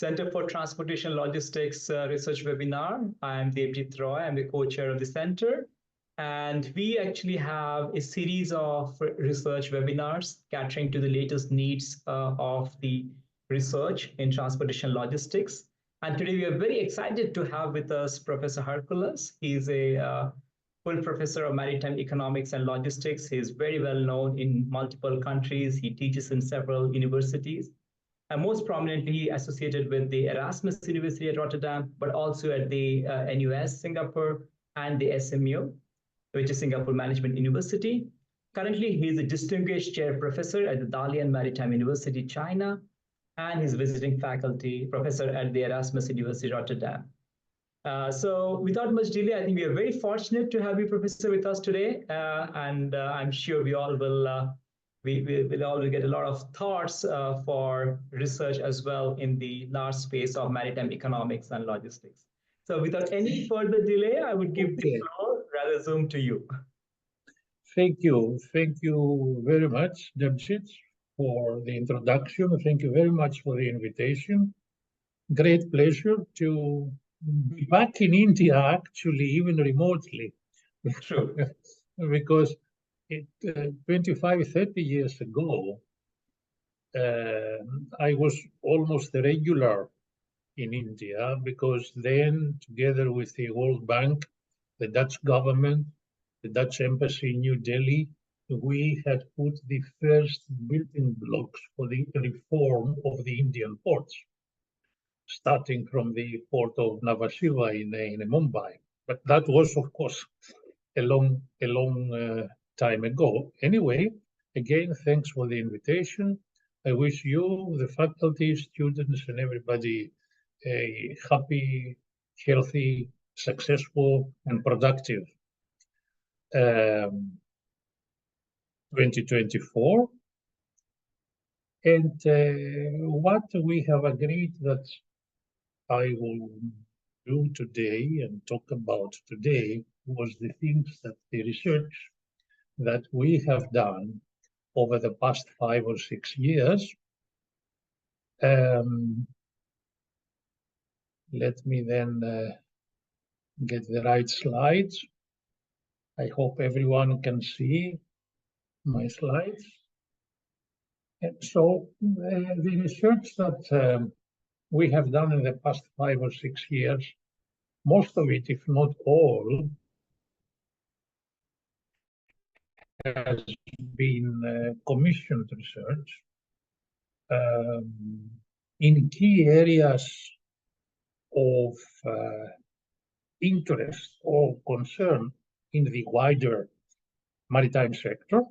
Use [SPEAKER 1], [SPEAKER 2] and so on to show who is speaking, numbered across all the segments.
[SPEAKER 1] Center for Transportation Logistics research webinar. I'm Devjit Roy. I'm the co-chair of the center. And we actually have a series of research webinars catering to the latest needs of the research in transportation logistics. And today we are very excited to have with us Professor Hercules. He's a full professor of Maritime Economics and Logistics. He's very well known in multiple countries. He teaches in several universities, and most prominently associated with the Erasmus University at Rotterdam, but also at the NUS Singapore and the SMU, which is Singapore Management University. Currently, he is a distinguished chair professor at the Dalian Maritime University, China, and he's visiting faculty professor at the Erasmus University, Rotterdam. So without much delay, I think we are very fortunate to have you, Professor, with us today, and I'm sure we all will we'll all get a lot of thoughts for research as well in the large space of maritime economics and logistics. So without any further delay, I would give the floor, rather Zoom, to you.
[SPEAKER 2] Thank you. Thank you very much, Devjit, for the introduction. Thank you very much for the invitation. Great pleasure to be back in India, actually, even remotely.
[SPEAKER 1] True.
[SPEAKER 2] Because 25, 30 years ago, I was almost a regular in India, because then, together with the World Bank, the Dutch government, the Dutch embassy in New Delhi, we had put the first building blocks for the reform of the Indian ports, starting from the port of Nhava Sheva in Mumbai. But that was, of course, a long time ago. Anyway, again, thanks for the invitation. I wish you, the faculty, students, and everybody a happy, healthy, successful, and productive 2024. And what we have agreed that I will do today and talk about today was the things that the research that we have done over the past 5 or 6 years. Let me then get the right slides. I hope everyone can see my slides. And so the research that we have done in the past 5 or 6 years, most of it, if not all, has been commissioned research in key areas of interest or concern in the wider maritime sector.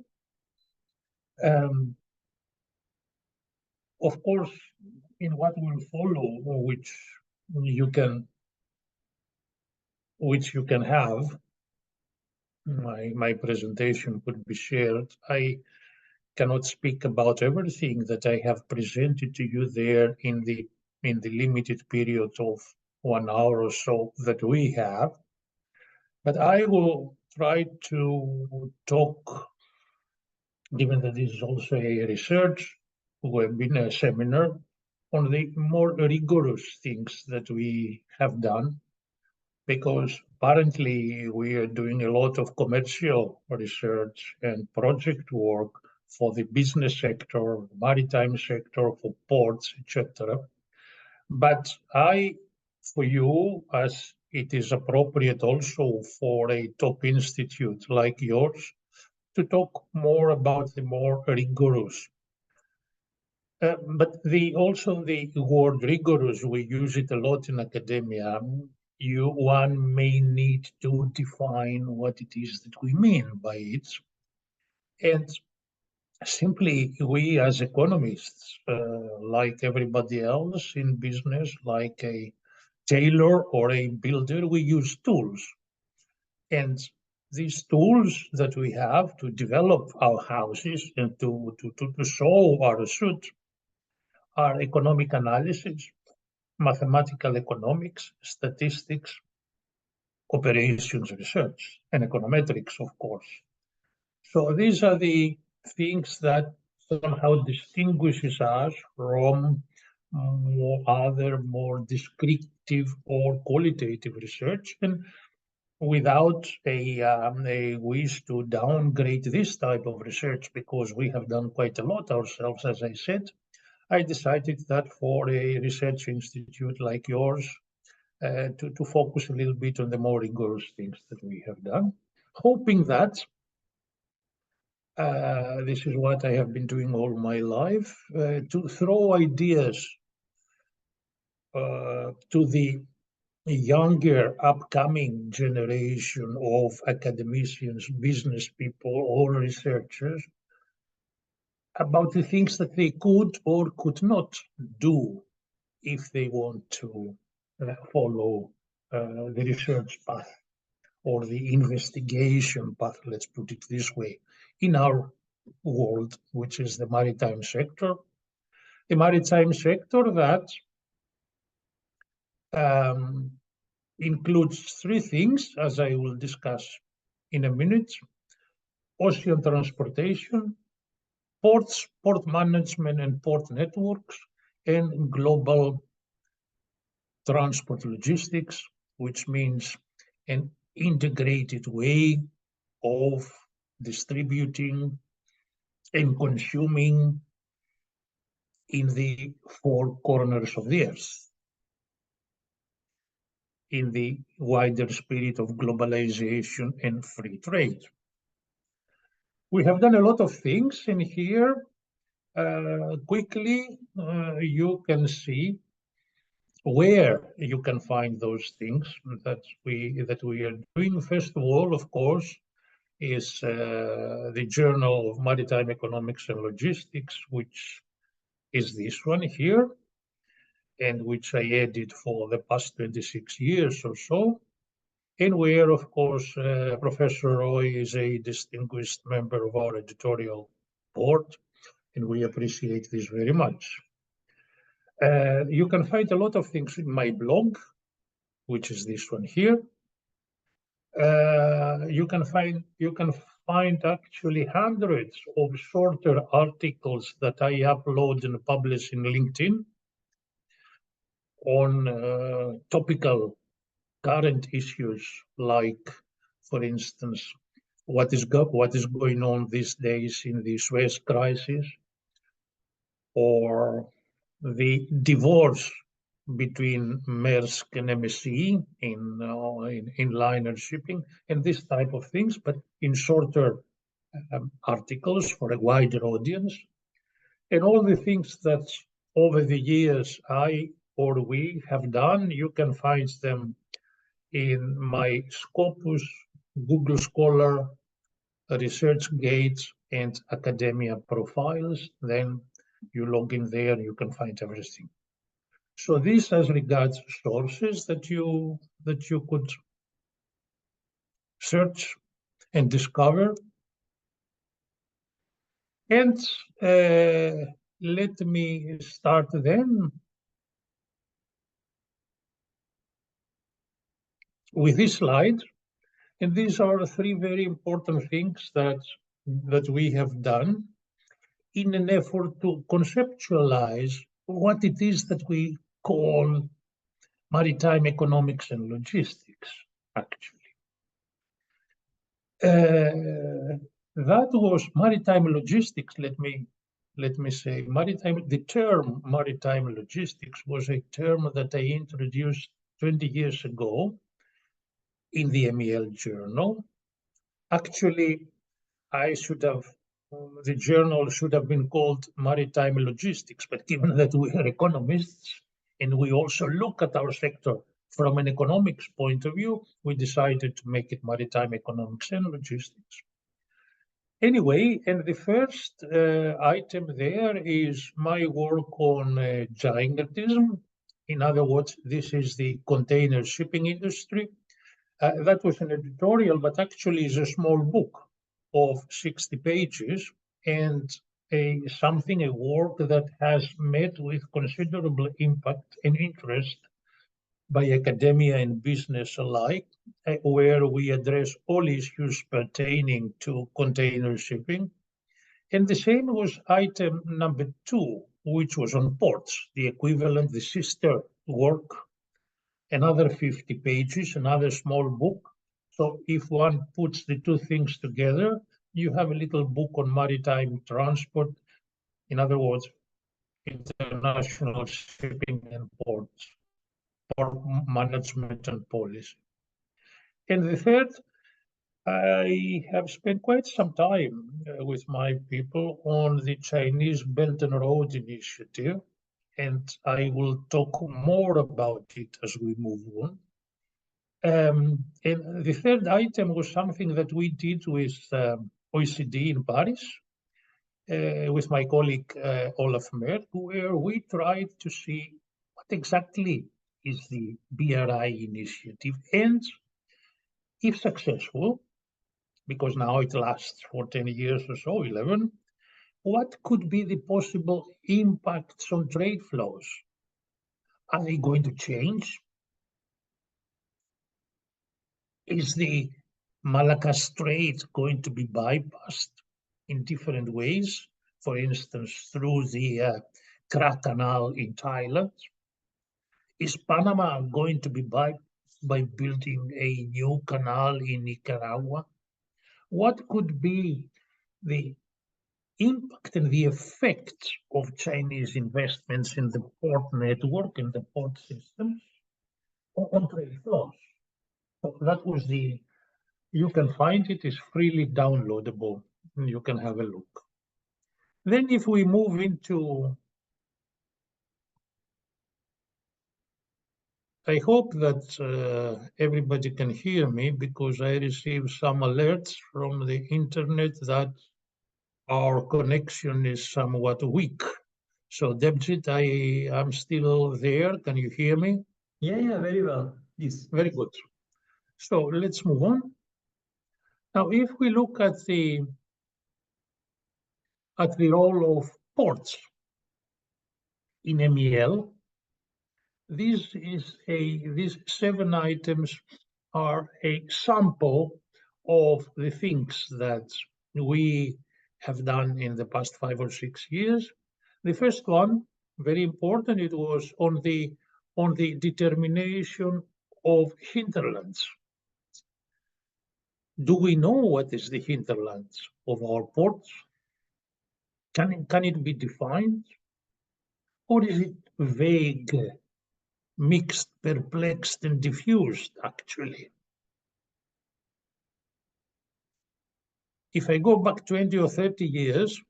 [SPEAKER 2] Of course, in what will follow, which you can have, my presentation could be shared. I cannot speak about everything that I have presented to you there in the limited period of 1 hour or so that we have, but I will try to talk, given that this is also a research webinar seminar, on the more rigorous things that we have done, because apparently we are doing a lot of commercial research and project work for the business sector, maritime sector, for ports, etc. But for you, as it is appropriate also for a top institute like yours, to talk more about the more rigorous. But also the word rigorous, we use it a lot in academia. One may need to define what it is that we mean by it. And simply, we as economists, like everybody else in business, like a tailor or a builder, we use tools. And these tools that we have to develop our houses and to solve our suit are economic analysis, mathematical economics, statistics, operations research, and econometrics, of course. So these are the things that somehow distinguishes us from more descriptive or qualitative research, and without a wish to downgrade this type of research, because we have done quite a lot ourselves, as I said, I decided that for a research institute like yours, to focus a little bit on the more rigorous things that we have done, hoping that this is what I have been doing all my life, to throw ideas to the younger upcoming generation of academicians, business people, or researchers about the things that they could or could not do if they want to follow the research path or the investigation path, let's put it this way, in our world, which is the maritime sector. The maritime sector that includes three things, as I will discuss in a minute: ocean transportation, ports, port management and port networks, and global transport logistics, which means an integrated way of distributing and consuming in the four corners of the earth, in the wider spirit of globalization and free trade. We have done a lot of things, and here quickly you can see where you can find those things that we are doing. First of all, of course, is the Journal of Maritime Economics and Logistics, which is this one here, and which I edit for the past 26 years or so, and where, of course, Professor Roy is a distinguished member of our editorial board, and we appreciate this very much. You can find a lot of things in my blog, which is this one here. You can find actually hundreds of shorter articles that I upload and publish in LinkedIn on topical current issues, like, for instance, what is going on these days in the Suez crisis, or the divorce between Maersk and MSC in liner shipping, and this type of things, but in shorter articles for a wider audience. And all the things that over the years I or we have done, you can find them in my Scopus, Google Scholar, ResearchGate, and Academia profiles. Then you log in there, you can find everything. So this as regards sources that you could search and discover. And let me start then with this slide. And these are three very important things that we have done in an effort to conceptualize what it is that we call maritime economics and logistics, actually. That was maritime logistics. Let me say, the term maritime logistics was a term that I introduced 20 years ago in the MEL journal. Actually, the journal should have been called Maritime Logistics, but given that we are economists and we also look at our sector from an economics point of view, we decided to make it Maritime Economics and Logistics. Anyway, and the first item there is my work on gigantism. In other words, this is the container shipping industry. That was an editorial, but actually is a small book of 60 pages, and a work that has met with considerable impact and interest by academia and business alike, where we address all issues pertaining to container shipping. And the same was item number 2 which was on ports, the equivalent, the sister work, another 50 pages, another small book. So if one puts the two things together, you have a little book on maritime transport, in other words, international shipping and ports, port management and policy. And the third, I have spent quite some time with my people on the Chinese Belt and Road Initiative, and I will talk more about it as we move on. And the third item was something that we did with OECD in Paris, with my colleague Olaf Merck, where we tried to see what exactly is the BRI initiative, and if successful, because now it lasts for 10 years or so, 11, what could be the possible impacts on trade flows? Are they going to change? Is the Malacca Strait going to be bypassed in different ways? For instance, through the Kra Canal in Thailand? Is Panama going to be bypassed by building a new canal in Nicaragua? What could be the impact and the effect of Chinese investments in the port network and the port systems on trade flows? So that was you can find it, is freely downloadable, and you can have a look. Then if we move into, I hope that everybody can hear me, because I received some alerts from the internet that our connection is somewhat weak. So Debjit, I'm still there. Can you hear me?
[SPEAKER 1] Yeah, very well. Yes.
[SPEAKER 2] Very good. So let's move on. Now, if we look at the role of ports in MEL, these 7 items are a sample of the things that we have done in the past 5 or 6 years. The first one, very important, it was on the determination of hinterlands. Do we know what is the hinterlands of our ports? Can it be defined? Or is it vague, mixed, perplexed, and diffused, actually? If I go back 20 or 30 years,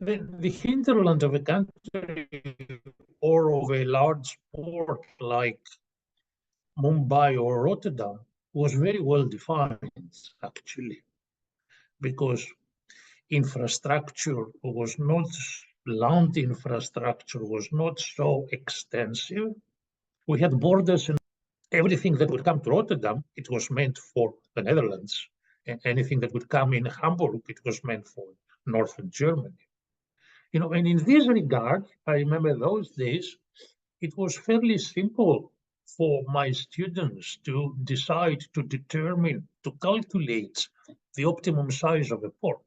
[SPEAKER 2] the hinterland of a country or of a large port like Mumbai or Rotterdam was very well defined, actually, because infrastructure was not, land infrastructure was not so extensive. We had borders, and everything that would come to Rotterdam, it was meant for the Netherlands. And anything that would come in Hamburg, it was meant for northern Germany. And in this regard, I remember those days, it was fairly simple for my students to decide, to determine, to calculate the optimum size of a port.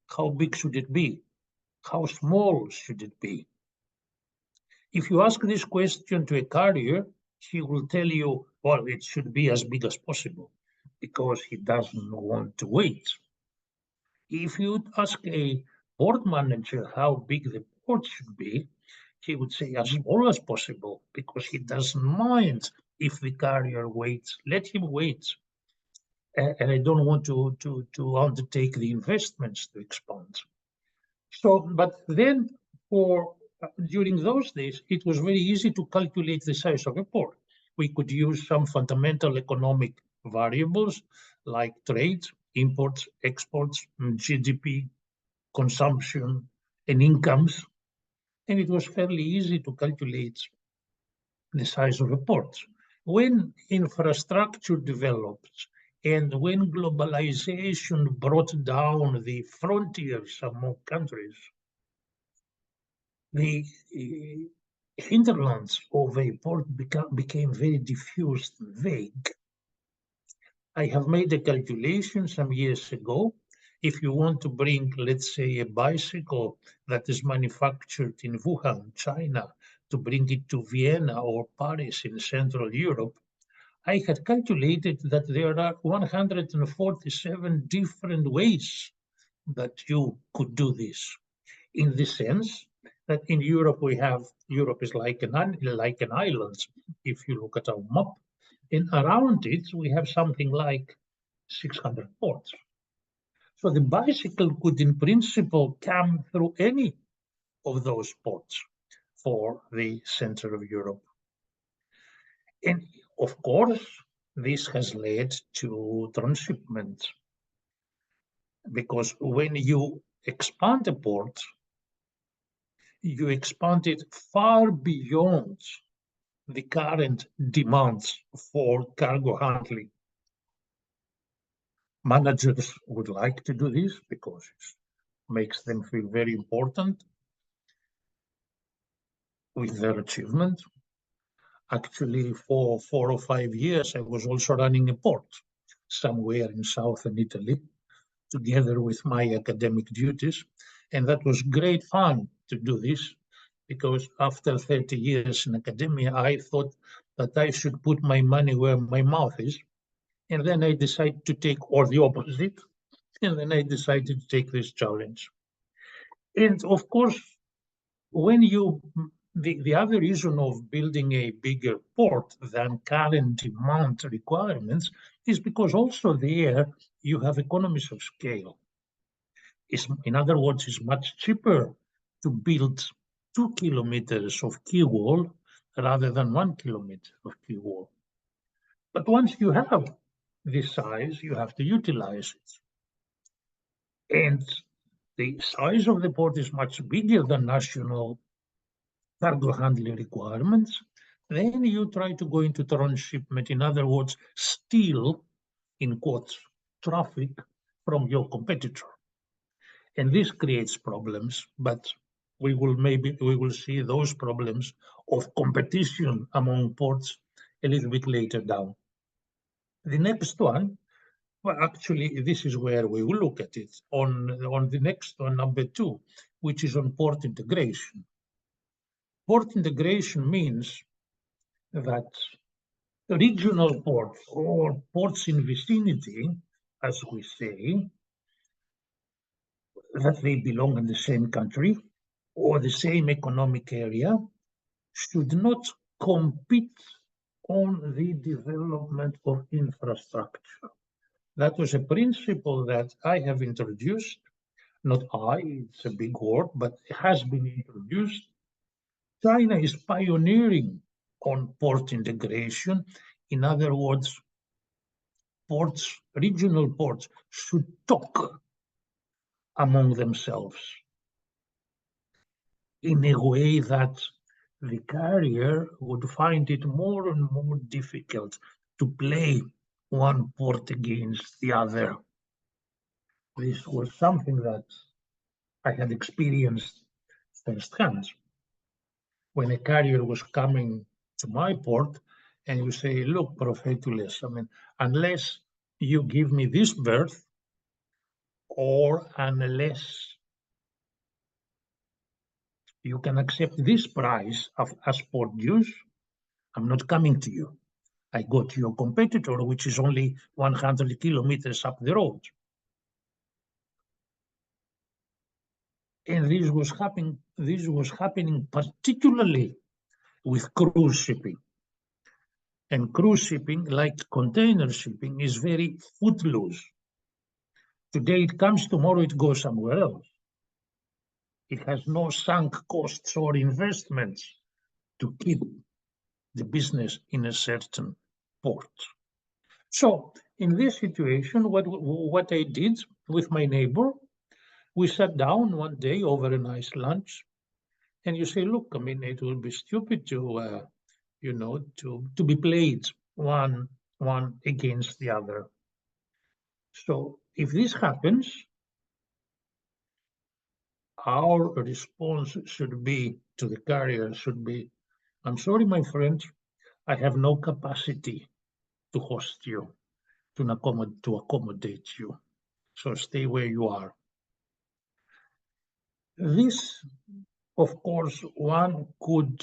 [SPEAKER 2] How big should it be? How small should it be? If you ask this question to a carrier, he will tell you, well, it should be as big as possible, because he doesn't want to wait. If you ask a port manager how big the port should be, he would say as small as possible, because he doesn't mind if the carrier waits. Let him wait. And I don't want to undertake the investments to expand. So, but then during those days, it was very easy to calculate the size of a port. We could use some fundamental economic variables like trade, imports, exports, GDP, consumption, and incomes. And it was fairly easy to calculate the size of a port. When infrastructure developed and when globalization brought down the frontiers among countries, the hinterlands of a port became very diffused and vague. I have made a calculation some years ago. If you want to bring, let's say, a bicycle that is manufactured in Wuhan, China, to bring it to Vienna or Paris in Central Europe, I had calculated that there are 147 different ways that you could do this. In the sense that in Europe Europe is like an island. If you look at our map, and around it we have something like 600 ports. So the bicycle could, in principle, come through any of those ports for the center of Europe. And of course, this has led to transshipment, because when you expand a port, you expand it far beyond the current demands for cargo handling. Managers would like to do this because it makes them feel very important with their achievement. Actually, for 4 or 5 years, I was also running a port somewhere in southern Italy, together with my academic duties. And that was great fun to do this, because after 30 years in academia, I thought that I should put my money where my mouth is. And then I decided to take, or the opposite, and then I decided to take this challenge. And of course, when you, the other reason of building a bigger port than current demand requirements is because also there you have economies of scale. In other words, it's much cheaper to build 2 kilometers of quay wall rather than 1 kilometer of quay wall. But once you have this size, you have to utilize it. And the size of the port is much bigger than national cargo handling requirements. Then you try to go into transshipment, in other words, steal, in quotes, traffic from your competitor. And this creates problems, but we will see those problems of competition among ports a little bit later down. The next one, well, actually, this is where we will look at it on the next one, number 2, which is on port integration. Port integration means that regional ports, or ports in vicinity, as we say, that they belong in the same country or the same economic area, should not compete on the development of infrastructure. That was a principle that I have introduced. Not I, it's a big word, but it has been introduced. China is pioneering on port integration. In other words, ports, regional ports, should talk among themselves in a way that the carrier would find it more and more difficult to play one port against the other. This was something that I had experienced firsthand. When a carrier was coming to my port, and you say, look, Prophetulus, I mean, unless you give me this berth, or unless you can accept this price as port dues, I'm not coming to you. I go to your competitor, which is only 100 kilometers up the road. And this was happening particularly with cruise shipping. And cruise shipping, like container shipping, is very footloose. Today it comes, tomorrow it goes somewhere else. It has no sunk costs or investments to keep the business in a certain port. So in this situation, what I did with my neighbor, we sat down one day over a nice lunch, and you say, look, I mean, it will be stupid to, to be played one against the other. So if this happens, our response should be to the carrier should be, I'm sorry, my friend, I have no capacity to host you. to accommodate you. So stay where you are. This, of course, one could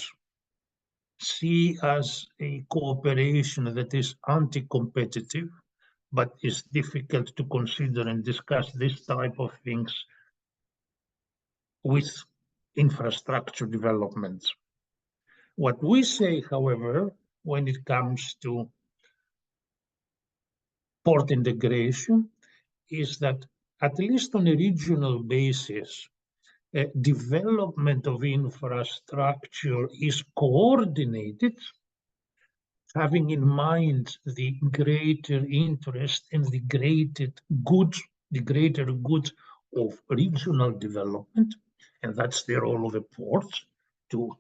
[SPEAKER 2] see as a cooperation that is anti-competitive, but is difficult to consider and discuss this type of things with infrastructure development. What we say, however, when it comes to port integration is that, at least on a regional basis, development of infrastructure is coordinated, having in mind the greater interest and the greater good of regional development, and that's the role of the ports, to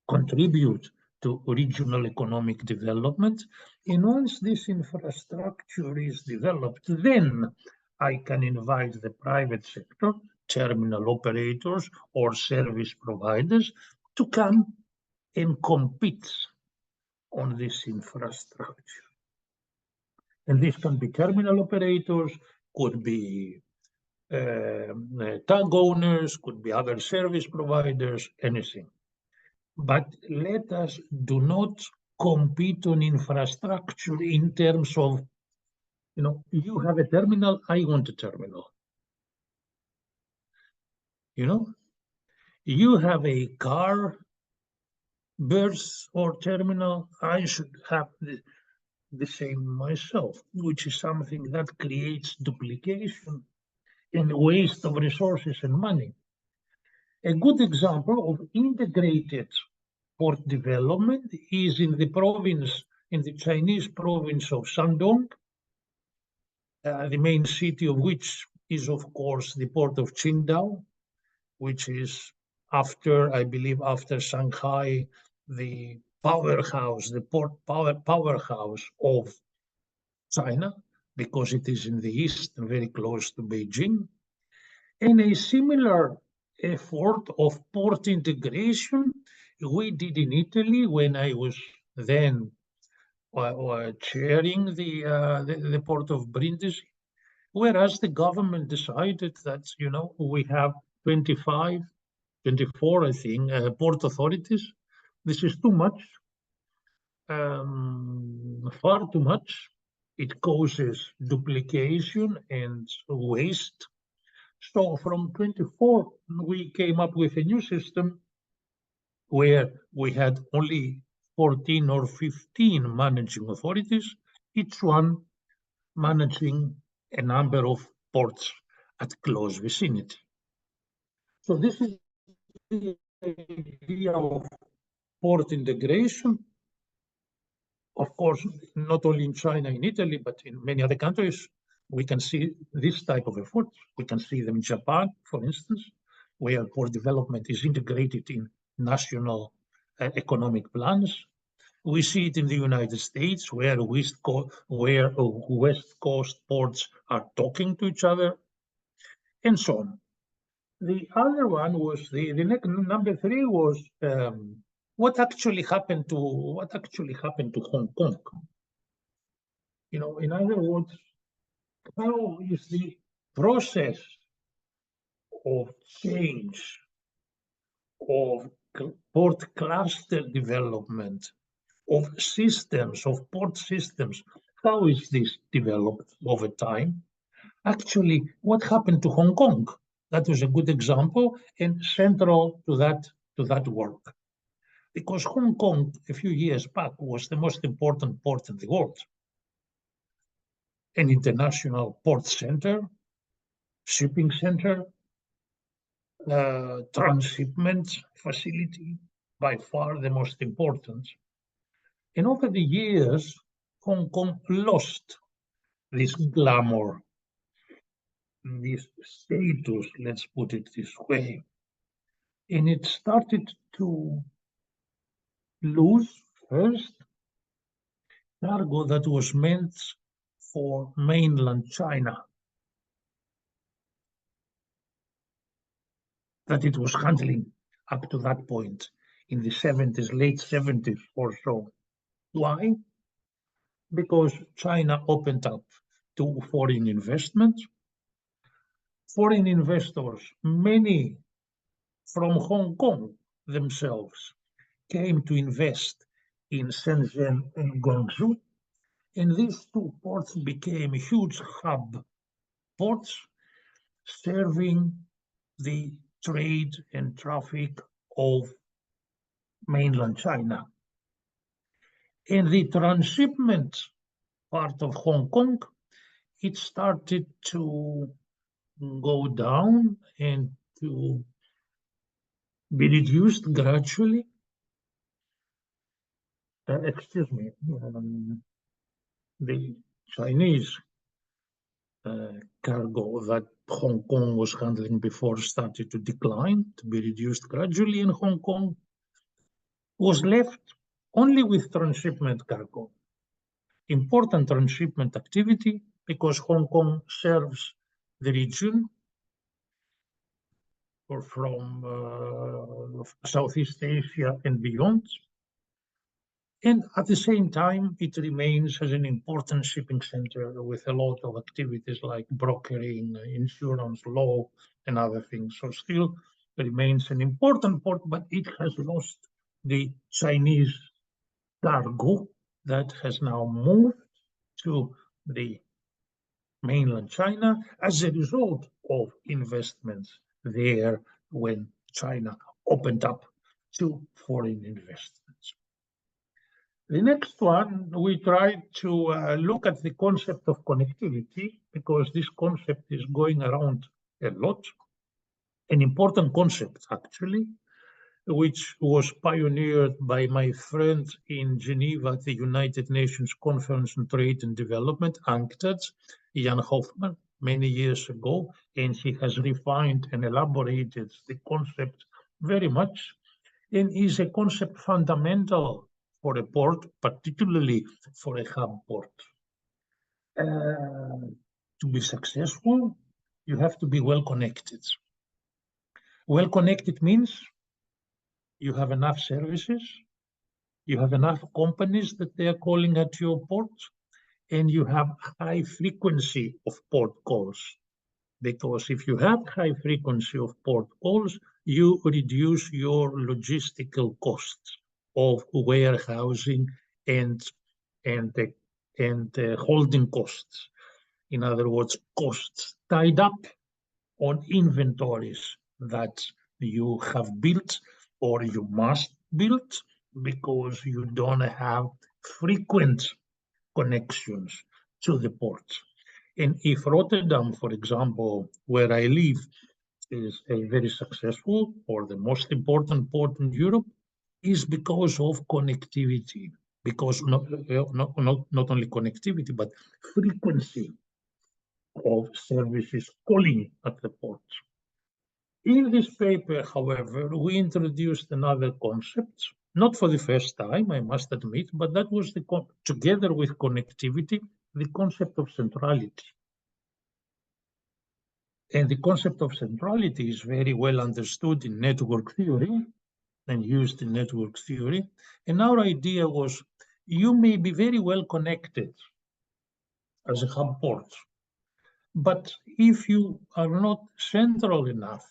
[SPEAKER 2] contribute to regional economic development. And once this infrastructure is developed, then I can invite the private sector, terminal operators or service providers, to come and compete on this infrastructure. And this can be terminal operators, could be tug owners, could be other service providers, anything. But let us do not compete on infrastructure in terms of, you have a terminal, I want a terminal. You have a car berth or terminal, I should have the same myself, which is something that creates duplication and waste of resources and money. A good example of integrated port development is in the Chinese province of Shandong, the main city of which is, of course, the port of Qingdao, which is, I believe, after Shanghai, the powerhouse, the port powerhouse of China, because it is in the east and very close to Beijing. And a similar effort of port integration we did in Italy when I was then chairing the port of Brindisi, whereas the government decided that, we have 24, I think, port authorities. This is too much, far too much. It causes duplication and waste. So from 24, we came up with a new system where we had only 14 or 15 managing authorities, each one managing a number of ports at close vicinity. So this is the idea of port integration. Of course, not only in China, in Italy, but in many other countries, we can see this type of effort. We can see them in Japan, for instance, where port development is integrated in national economic plans. We see it in the United States, where West Coast ports are talking to each other, and so on. The other one was the number 3 was what actually happened to Hong Kong. In other words, how is the process of change of port cluster development, of port systems, how is this developed over time? Actually, what happened to Hong Kong? That was a good example and central to that work. Because Hong Kong, a few years back, was the most important port in the world. An international port center, shipping center, transshipment facility, by far the most important. And over the years, Hong Kong lost this glamour, this status, let's put it this way. And it started to lose, first, cargo that was meant for mainland China, that it was handling up to that point in the 70s, late 70s or so. Why? because China opened up to foreign investment. Foreign investors, many from Hong Kong themselves, came to invest in Shenzhen and Guangzhou, and these two ports became huge hub ports serving the trade and traffic of mainland China. In the transshipment part of Hong Kong, it started to go down and to be reduced gradually. Excuse me, the Chinese cargo that Hong Kong was handling before started to decline, to be reduced gradually, and Hong Kong was left only with transshipment cargo. Important transshipment activity because Hong Kong serves the region or from Southeast Asia and beyond. And at the same time, it remains as an important shipping center with a lot of activities like brokering, insurance, law, and other things. So still remains an important port, but it has lost the Chinese cargo that has now moved to the mainland China as a result of investments there when China opened up to foreign investments. The next one, we tried to look at the concept of connectivity because this concept is going around a lot. An important concept, actually, which was pioneered by my friend in Geneva at the United Nations Conference on Trade and Development, UNCTAD, Jan Hoffman, many years ago, and he has refined and elaborated the concept very much, and is a concept fundamental for a port, particularly for a hub port. To be successful, you have to be well connected. Well connected means you have enough services, you have enough companies that they are calling at your port, and you have high frequency of port calls. Because if you have high frequency of port calls, you reduce your logistical costs of warehousing and holding costs. In other words, costs tied up on inventories that you have built or you must build because you don't have frequent connections to the ports. And if Rotterdam, for example, where I live, is a very successful or the most important port in Europe, is because of connectivity, because not only connectivity, but frequency of services calling at the port. In this paper, however, we introduced another concept, not for the first time, I must admit, but that was together with connectivity, the concept of centrality. And the concept of centrality is very well understood in network theory and used in network theory. And our idea was you may be very well connected as a hub port, but if you are not central enough,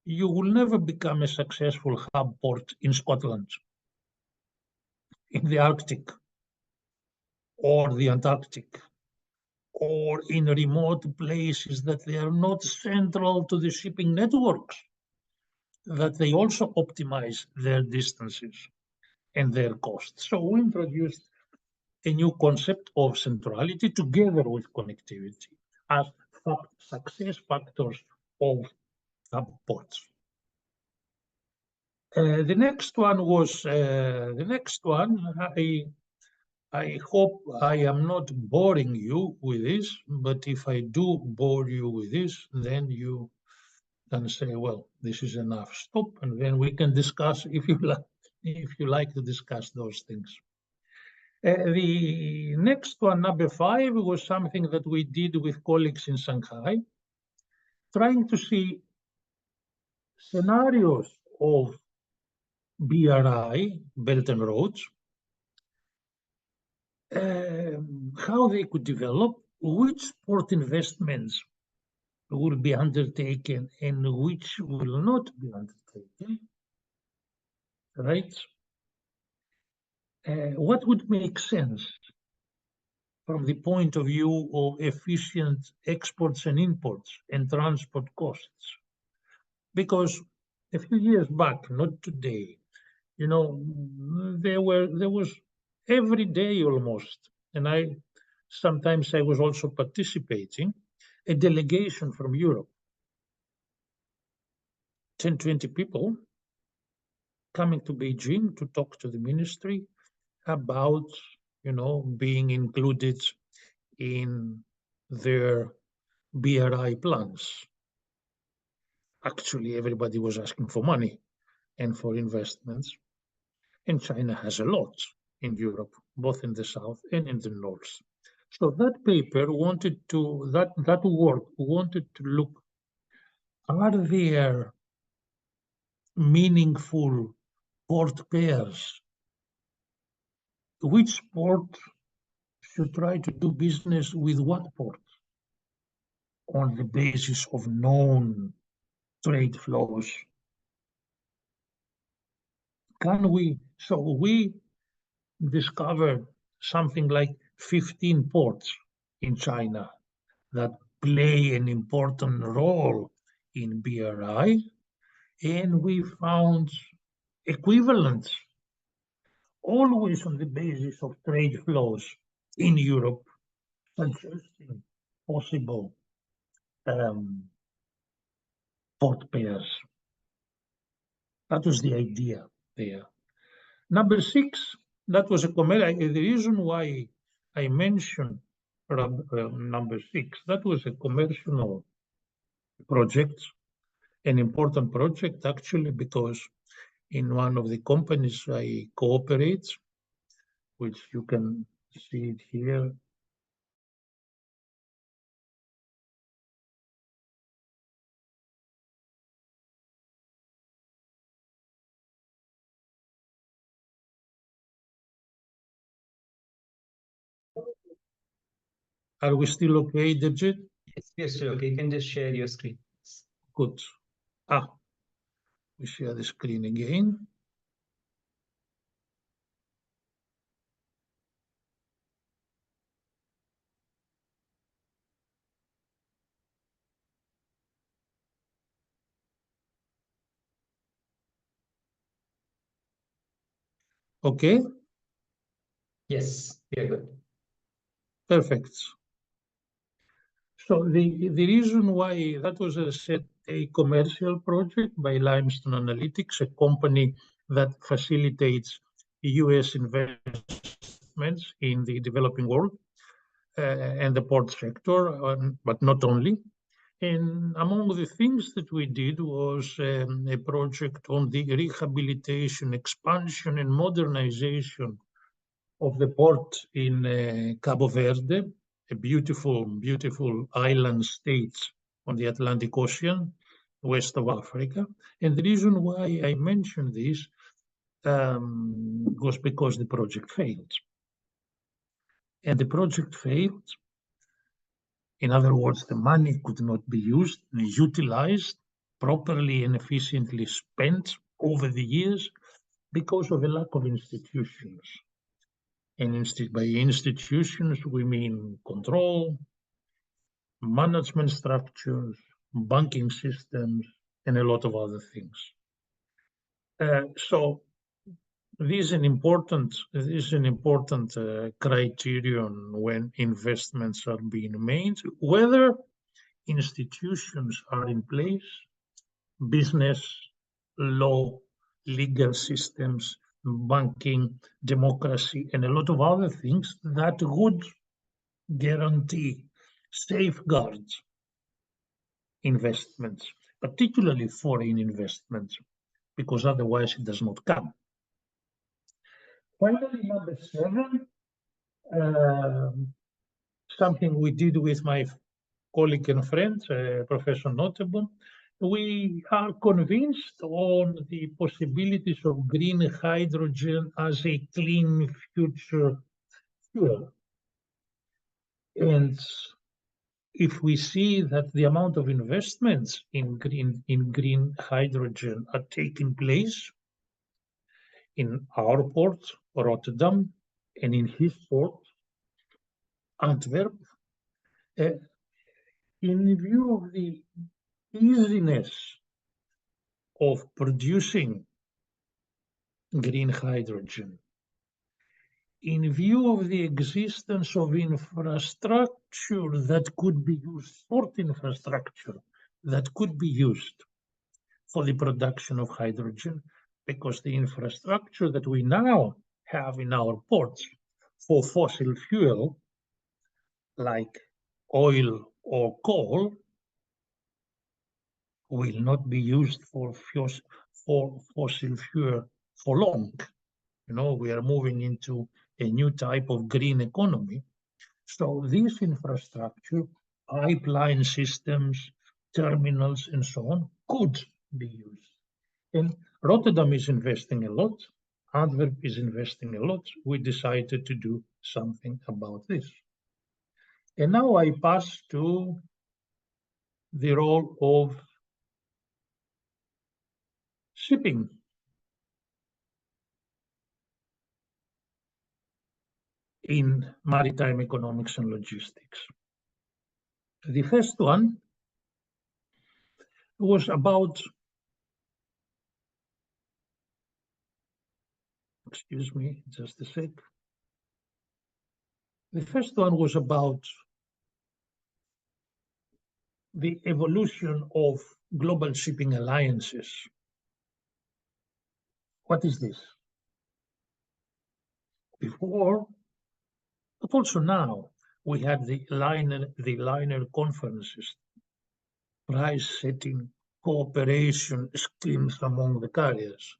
[SPEAKER 2] you will never become a successful hub port in Scotland, in the Arctic, or the Antarctic, or in remote places that they are not central to the shipping networks, that they also optimize their distances and their costs. So we introduced a new concept of centrality together with connectivity as success factors of hub ports. The next one was I hope I am not boring you with this, but if I do bore you with this, then you can say, well, this is enough, stop, and then we can discuss if you like to discuss those things. The next one, number 5, was something that we did with colleagues in Shanghai, trying to see scenarios of BRI, Belt and Roads, how they could develop, which port investments will be undertaken and which will not be undertaken, right? What would make sense from the point of view of efficient exports and imports and transport costs? Because a few years back, not today, you know, there was every day almost, and sometimes I was also participating, a delegation from Europe, 10, 20 people coming to Beijing to talk to the ministry about, being included in their BRI plans. Actually, everybody was asking for money and for investments. And China has a lot in Europe, both in the south and in the north. So that paper that work wanted to look, are there meaningful port pairs? Which port should try to do business with what port on the basis of known trade flows? So we discovered something like 15 ports in China that play an important role in BRI, and we found equivalents, always on the basis of trade flows in Europe, suggesting possible port pairs. That was the idea there. Number 6, that was the reason why I mentioned number 6. That was a commercial project, an important project actually, because in one of the companies I cooperate, which you can see it here. Are we still okay, Debjit?
[SPEAKER 1] Yes, we are still okay. You can just share your screen.
[SPEAKER 2] Good. We share the screen again. Okay.
[SPEAKER 1] Yes, we are good.
[SPEAKER 2] Perfect. So the reason why that was a commercial project by Limestone Analytics, a company that facilitates US investments in the developing world and the port sector, but not only. And among the things that we did was a project on the rehabilitation, expansion, and modernization of the port in Cabo Verde, a beautiful, beautiful island state on the Atlantic Ocean, west of Africa. And the reason why I mentioned this was because the project failed. And the project failed. In other words, the money could not be utilized properly and efficiently spent over the years because of a lack of institutions. And by institutions, we mean control, management structures, banking systems, and a lot of other things. So this is an important criterion when investments are being made, whether institutions are in place, business, law, legal systems, banking, democracy, and a lot of other things that would guarantee, safeguard investments, particularly foreign investments, because otherwise it does not come. Finally, number 7, something we did with my colleague and friend, Professor Nottebohm. We are convinced on the possibilities of green hydrogen as a clean future fuel. And if we see that the amount of investments in green hydrogen are taking place in our port, Rotterdam, and in his port, Antwerp, in view of the easiness of producing green hydrogen, in view of the existence of infrastructure that could be used, port infrastructure that could be used for the production of hydrogen, because the infrastructure that we now have in our ports for fossil fuel, like oil or coal, will not be used for fossil fuel for long. You know, we are moving into a new type of green economy. So this infrastructure, pipeline systems, terminals, and so on, could be used. And Rotterdam is investing a lot. Antwerp is investing a lot. We decided to do something about this. And now I pass to the role of shipping. In maritime economics and logistics. The first one was about, excuse me, just a sec. The first one was about the evolution of global shipping alliances. What is this? Before, but also now, we had the liner conferences, price setting, cooperation schemes among the carriers.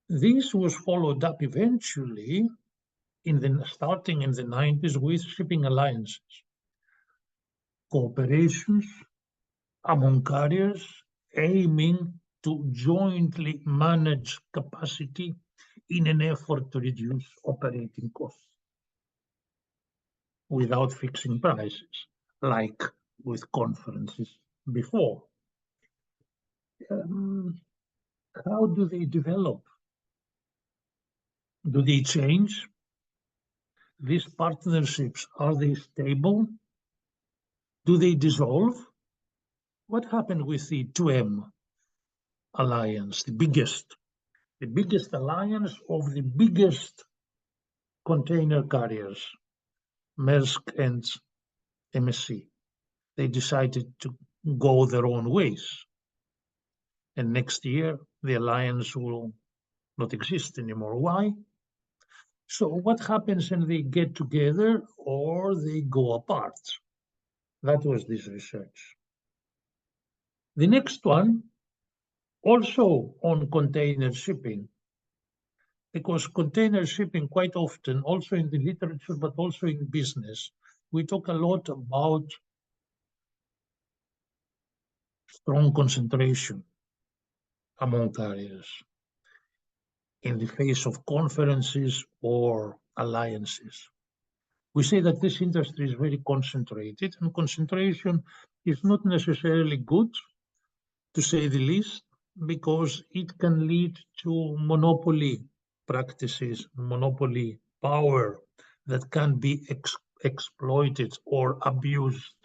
[SPEAKER 2] This was followed up eventually starting in the 90s with shipping alliances, cooperations among carriers aiming to jointly manage capacity in an effort to reduce operating costs without fixing prices, like with conferences before. How do they develop? Do they change? These partnerships, are they stable? Do they dissolve? What happened with the 2M alliance, the biggest alliance of the biggest container carriers, Maersk and MSC? They decided to go their own ways. And next year, the alliance will not exist anymore. Why? So what happens when they get together or they go apart? That was this research. The next one, also on container shipping, because container shipping quite often, also in the literature, but also in business, we talk a lot about strong concentration among carriers in the face of conferences or alliances. We say that this industry is very concentrated, and concentration is not necessarily good, to say the least, because it can lead to monopoly practices, monopoly power that can be exploited or abused.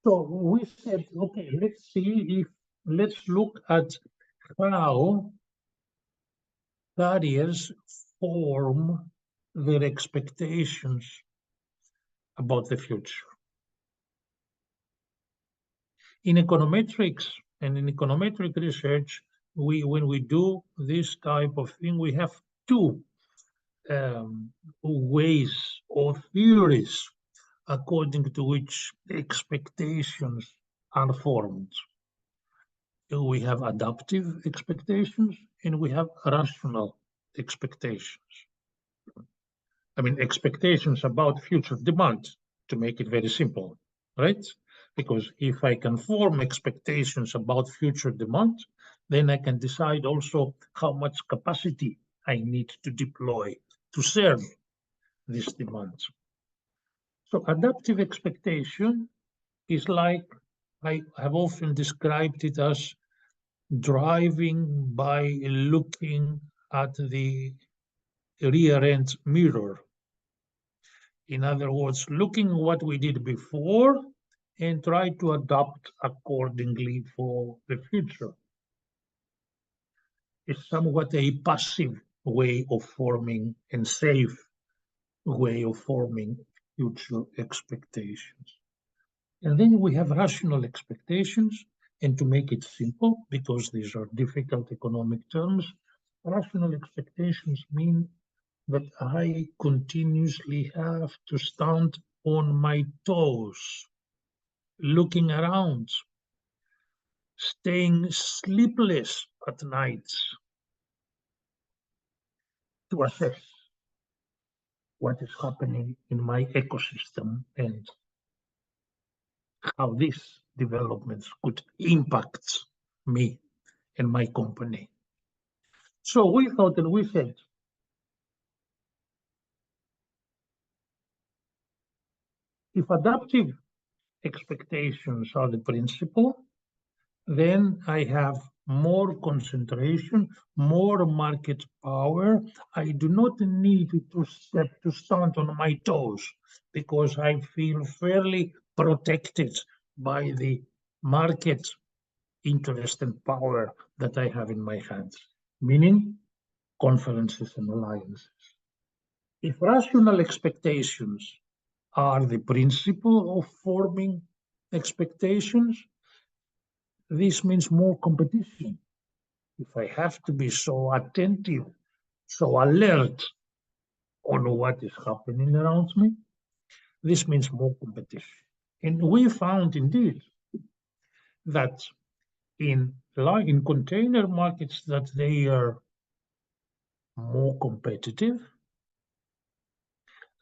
[SPEAKER 2] So we said, okay, let's look at how carriers form their expectations about the future. In econometrics and in econometric research, when we do this type of thing, we have two ways or theories according to which expectations are formed. We have adaptive expectations and we have rational expectations. I mean, expectations about future demand, to make it very simple, right? Because if I can form expectations about future demand, then I can decide also how much capacity I need to deploy to serve these demands. So adaptive expectation is like, I have often described it as driving by looking at the rear end mirror. In other words, looking what we did before and try to adapt accordingly for the future. It's somewhat a passive way of forming and safe way of forming future expectations. And then we have rational expectations. And to make it simple, because these are difficult economic terms, rational expectations mean that I continuously have to stand on my toes, looking around, staying sleepless at nights to assess what is happening in my ecosystem and how these developments could impact me and my company. So we thought and we said, if adaptive expectations are the principle, then I have more concentration, more market power. I do not need to stand on my toes because I feel fairly protected by the market interest and power that I have in my hands, meaning conferences and alliances. If rational expectations are the principle of forming expectations, this means more competition. If I have to be so attentive, so alert on what is happening around me, this means more competition. And we found indeed that in container markets that they are more competitive,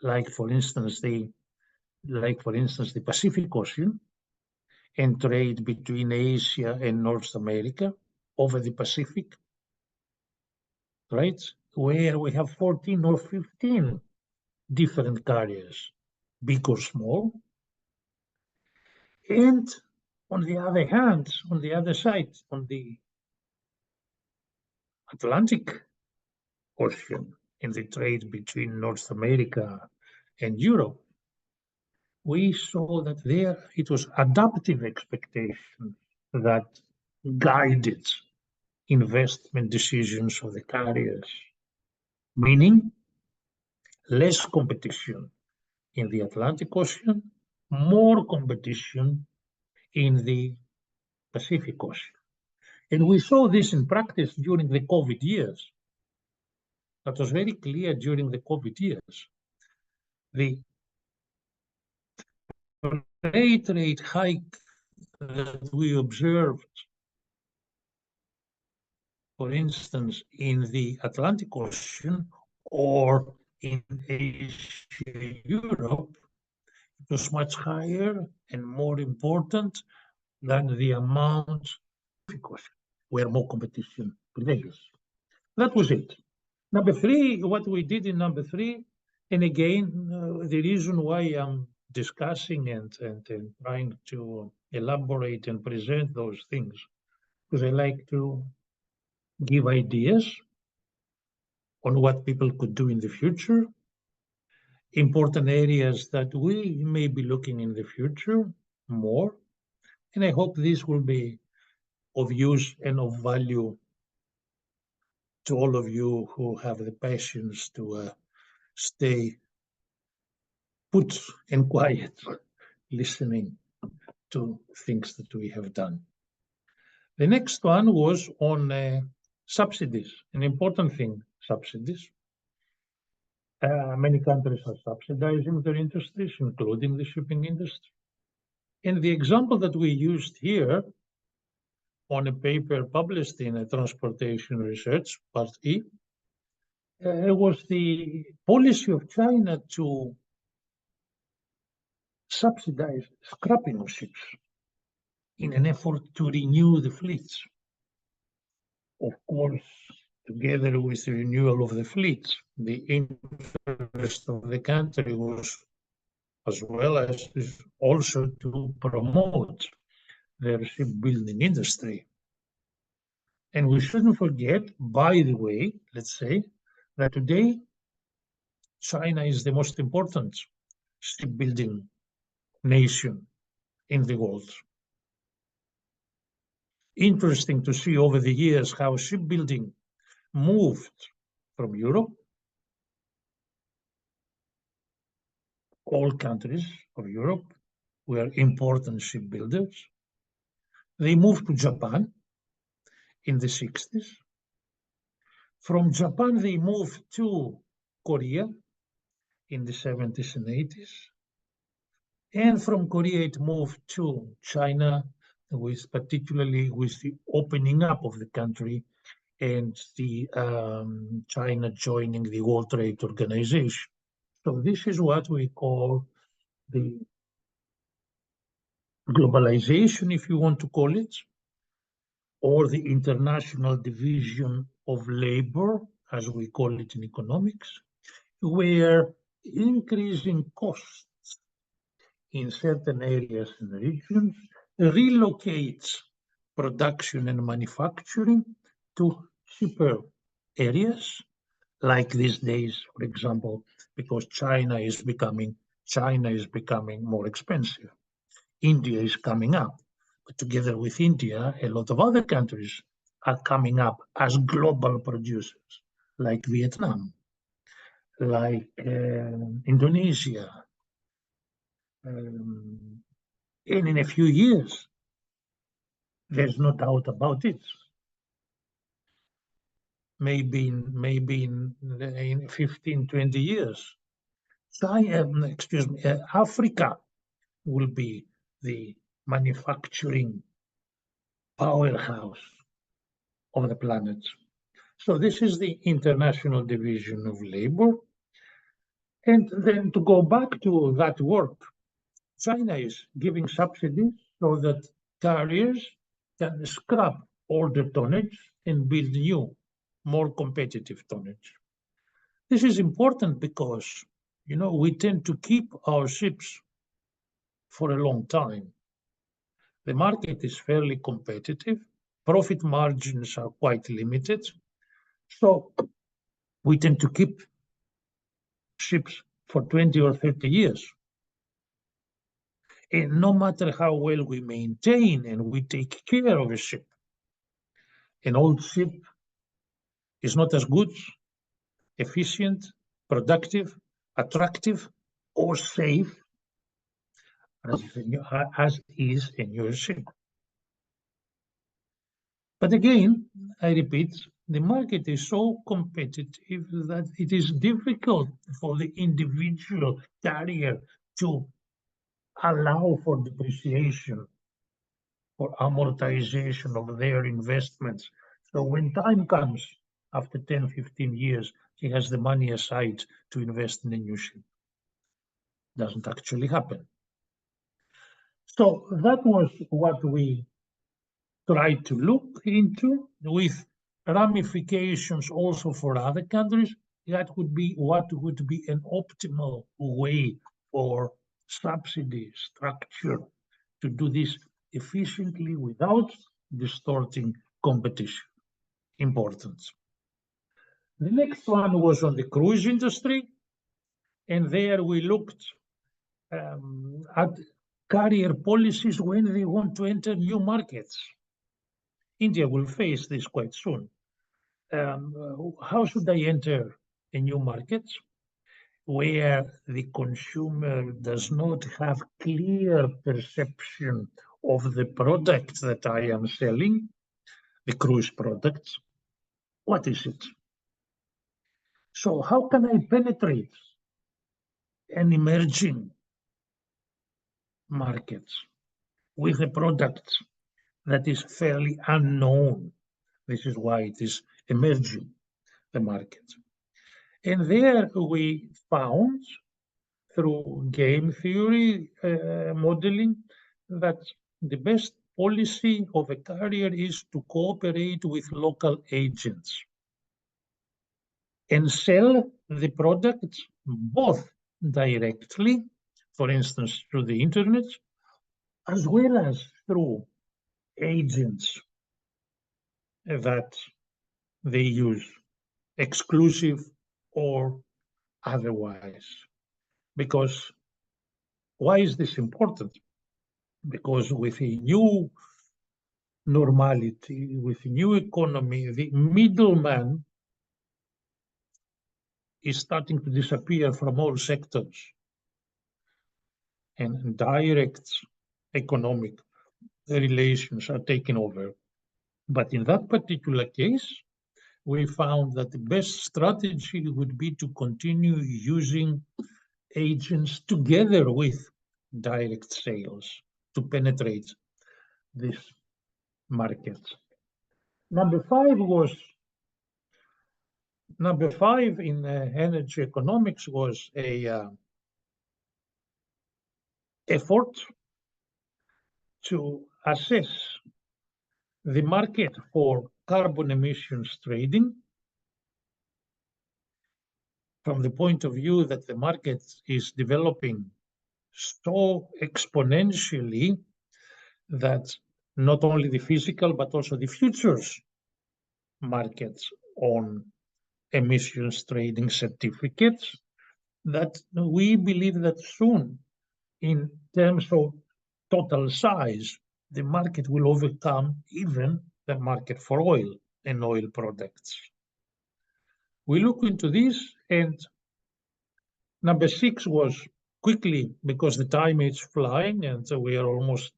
[SPEAKER 2] like for instance the Pacific Ocean and trade between Asia and North America over the Pacific, right? Where we have 14 or 15 different carriers, big or small. And on the other hand, on the other side, on the Atlantic Ocean, in the trade between North America and Europe, we saw that there it was adaptive expectation that guided investment decisions of the carriers, meaning less competition in the Atlantic Ocean, more competition in the Pacific Ocean. And we saw this in practice during the COVID years. That was very clear during the COVID years. The freight rate hike that we observed, for instance, in the Atlantic Ocean or in Asia, Europe, it was much higher and more important than the amount where more competition prevails. That was it. Number three, what we did in number three, and again, the reason why I'm discussing and trying to elaborate and present those things, because I like to give ideas on what people could do in the future, important areas that we may be looking in the future more, and I hope this will be of use and of value to all of you who have the patience to stay put and quiet, listening to things that we have done. The next one was on subsidies, an important thing, subsidies. Many countries are subsidizing their industries, including the shipping industry. And the example that we used here on a paper published in Transportation Research, Part E, was the policy of China to subsidize scrapping of ships in an effort to renew the fleets. Of course, together with the renewal of the fleet, the interest of the country was, as well as also to promote their shipbuilding industry. And we shouldn't forget, by the way, let's say, that today China is the most important shipbuilding nation in the world. Interesting to see over the years how shipbuilding moved from Europe, all countries of Europe were important shipbuilders. They moved to Japan in the 60s. From Japan, they moved to Korea in the 70s and 80s. And from Korea, it moved to China, particularly with the opening up of the country and the China joining the World Trade Organization. So this is what we call the globalization, if you want to call it, or the international division of labor, as we call it in economics, where increasing costs in certain areas and regions relocates production and manufacturing to cheaper areas, like these days, for example, because China is becoming more expensive. India is coming up, but together with India, a lot of other countries are coming up as global producers, like Vietnam, like Indonesia. And in a few years, there's no doubt about it. Maybe in 15, 20 years, Africa will be the manufacturing powerhouse of the planet. So this is the international division of labor. And then to go back to that work, China is giving subsidies so that carriers can scrap older tonnage and build new, more competitive tonnage. This is important because, we tend to keep our ships for a long time. The market is fairly competitive. Profit margins are quite limited. So we tend to keep ships for 20 or 30 years. And no matter how well we maintain and we take care of a ship, an old ship is not as good, efficient, productive, attractive, or safe as is a newer ship. But again, I repeat, the market is so competitive that it is difficult for the individual carrier to allow for depreciation, for amortization of their investments. So when time comes, after 10, 15 years, he has the money aside to invest in a new ship. Doesn't actually happen. So that was what we tried to look into, with ramifications also for other countries. That would be what would be an optimal way for subsidy structure to do this efficiently without distorting competition. Important. The next one was on the cruise industry, and there we looked at carrier policies when they want to enter new markets. India will face this quite soon. How should I enter a new market where the consumer does not have clear perception of the product that I am selling, the cruise products? What is it? So how can I penetrate an emerging market with a product that is fairly unknown? This is why it is emerging, the market. And there we found, through game theory modeling, that the best policy of a carrier is to cooperate with local agents. and sell the products both directly, for instance, through the internet, as well as through agents that they use, exclusive or otherwise. Because why is this important? Because with a new normality, with a new economy, the middleman is starting to disappear from all sectors, and direct economic relations are taking over. But in that particular case, we found that the best strategy would be to continue using agents together with direct sales to penetrate this market. Number five in energy economics was a effort to assess the market for carbon emissions trading from the point of view that the market is developing so exponentially that not only the physical but also the futures markets on emissions trading certificates, that we believe that soon, in terms of total size, the market will overcome even the market for oil and oil products. We look into this, and number 6 was quickly, because the time is flying and so we are almost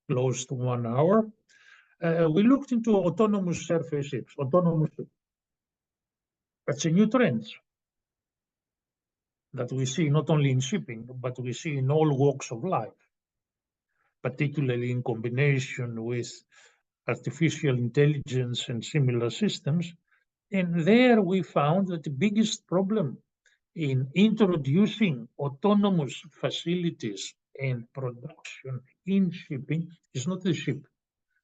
[SPEAKER 2] close to 1 hour. We looked into autonomous surface ships. That's a new trend that we see not only in shipping, but we see in all walks of life, particularly in combination with artificial intelligence and similar systems. And there we found that the biggest problem in introducing autonomous facilities and production in shipping is not the ship.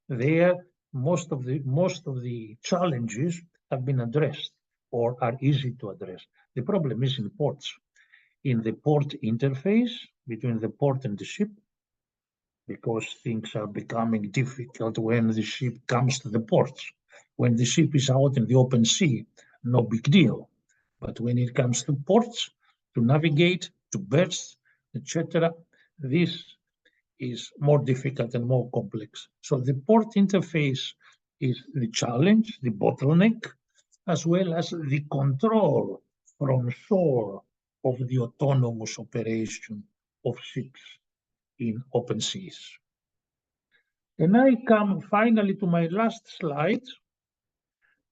[SPEAKER 2] There, most of the challenges have been addressed or are easy to address. The problem is in ports, in the port interface between the port and the ship, because things are becoming difficult when the ship comes to the port. When the ship is out in the open sea, no big deal. But when it comes to ports, to navigate, to berth, etc., this is more difficult and more complex. So the port interface is the challenge, the bottleneck, as well as the control from shore of the autonomous operation of ships in open seas. And I come finally to my last slide,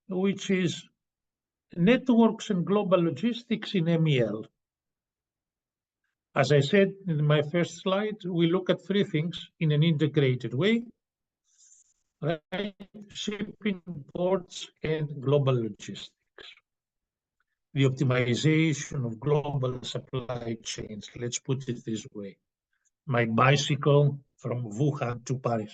[SPEAKER 2] which is networks and global logistics in MEL. As I said in my first slide, we look at 3 things in an integrated way: right? Shipping, ports, and global logistics. The optimization of global supply chains, let's put it this way. My bicycle from Wuhan to Paris.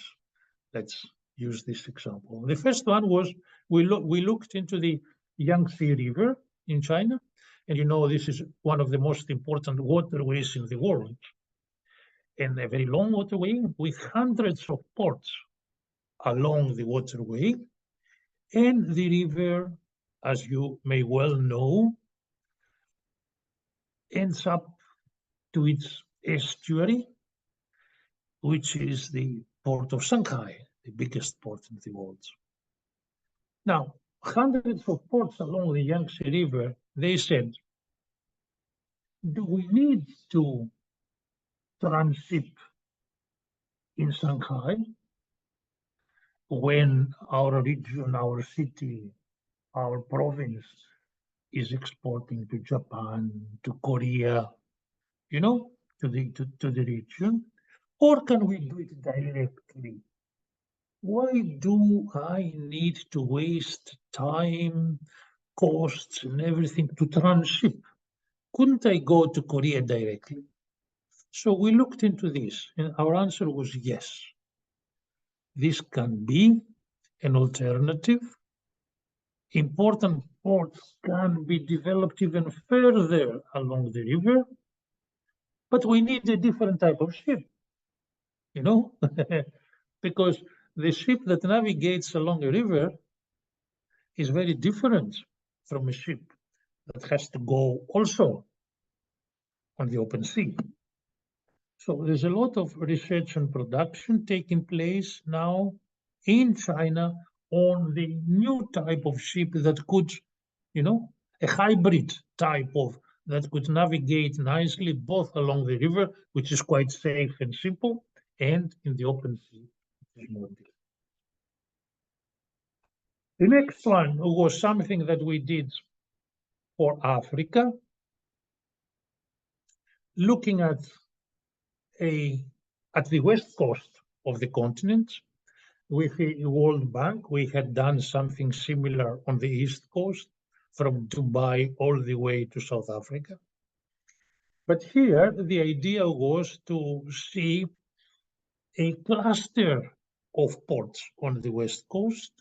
[SPEAKER 2] Let's use this example. The first one was we looked into the Yangtze River in China, and you know this is one of the most important waterways in the world, and a very long waterway with hundreds of ports along the waterway, and the river, as you may well know, ends up to its estuary, which is the port of Shanghai, the biggest port in the world. Now, hundreds of ports along the Yangtze River, they said, do we need to transship in Shanghai when our region, our city, our province is exporting to Japan, to Korea, you know, to the region? Or can we do it directly? Why do I need to waste time, costs, and everything to transship? Couldn't I go to Korea directly? So we looked into this, and our answer was yes. This can be an alternative important ports can be developed even further along the river, but we need a different type of ship, you know, because the ship that navigates along a river is very different from a ship that has to go also on the open sea. So there's a lot of research and production taking place now in China on the new type of ship that could, you know, a hybrid type of that could navigate nicely both along the river, which is quite safe and simple, and in the open sea, which is more difficult. The next one was something that we did for Africa, looking at the west coast of the continent. With the World Bank, we had done something similar on the east coast, from Dubai all the way to South Africa. But here, the idea was to see a cluster of ports on the west coast,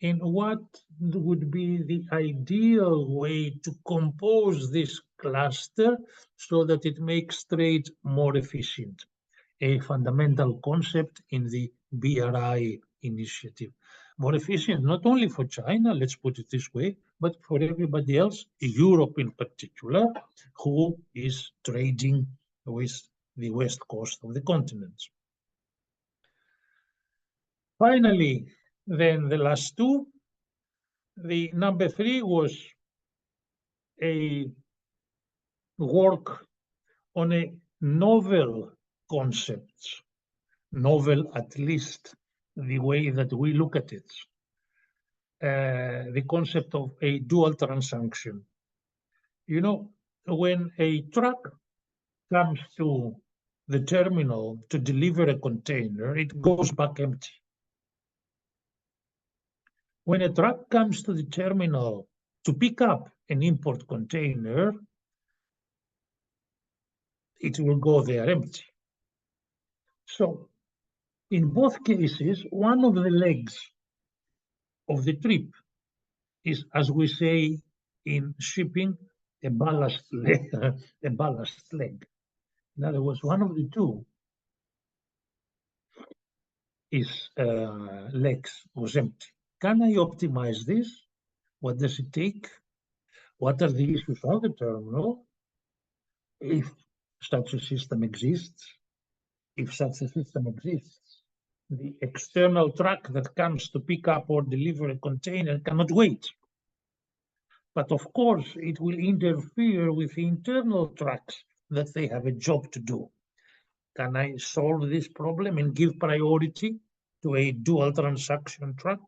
[SPEAKER 2] and what would be the ideal way to compose this cluster so that it makes trade more efficient, a fundamental concept in the BRI initiative. More efficient, not only for China, let's put it this way, but for everybody else, Europe in particular, who is trading with the west coast of the continent. Finally, then the last two, the number three was a work on a novel concept, novel at least the way that we look at it, the concept of a dual transaction. You know, when a truck comes to the terminal to deliver a container, it goes back empty. When a truck comes to the terminal to pick up an import container, it will go there empty. So in both cases, one of the legs of the trip is, as we say in shipping, a ballast leg. A ballast leg. In other words, one of the two is legs was empty. Can I optimize this? What does it take? What are the issues on the terminal? If such a system exists, the external truck that comes to pick up or deliver a container cannot wait. But of course, it will interfere with the internal trucks that they have a job to do. Can I solve this problem and give priority to a dual transaction truck?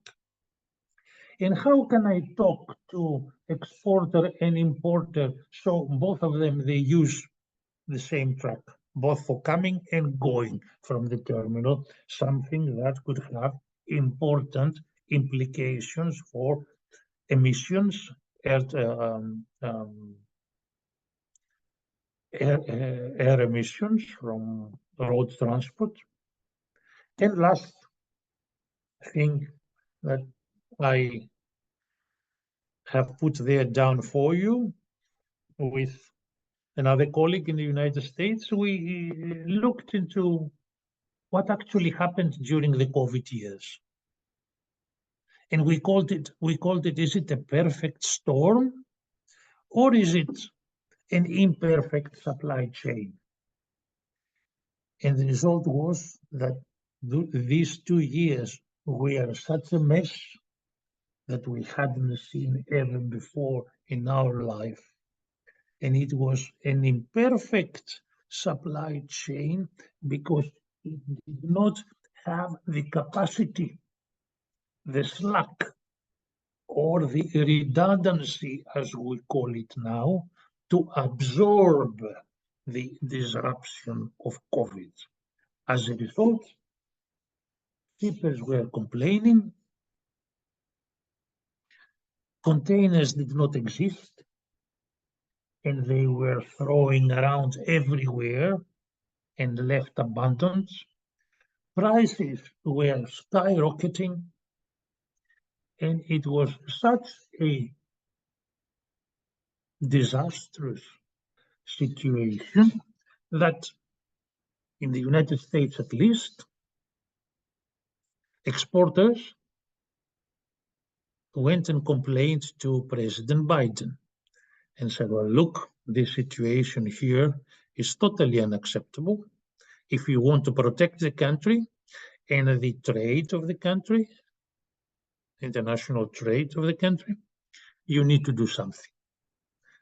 [SPEAKER 2] And how can I talk to exporter and importer so both of them, they use the same truck, both for coming and going from the terminal, something that could have important implications for emissions, air emissions from road transport. And last thing that I have put there down for you with another colleague in the United States, we looked into what actually happened during the COVID years. And we called it, is it a perfect storm or is it an imperfect supply chain? And the result was that these 2 years were such a mess that we hadn't seen ever before in our life. And it was an imperfect supply chain because it did not have the capacity, the slack, or the redundancy, as we call it now, to absorb the disruption of COVID. As a result, shippers were complaining, containers did not exist, and they were throwing around everywhere and left abandoned. Prices were skyrocketing, And it was such a disastrous situation that in the United States, at least, exporters went and complained to President Biden and said, well, look, this situation here is totally unacceptable. If you want to protect the country and the trade of the country, international trade of the country, you need to do something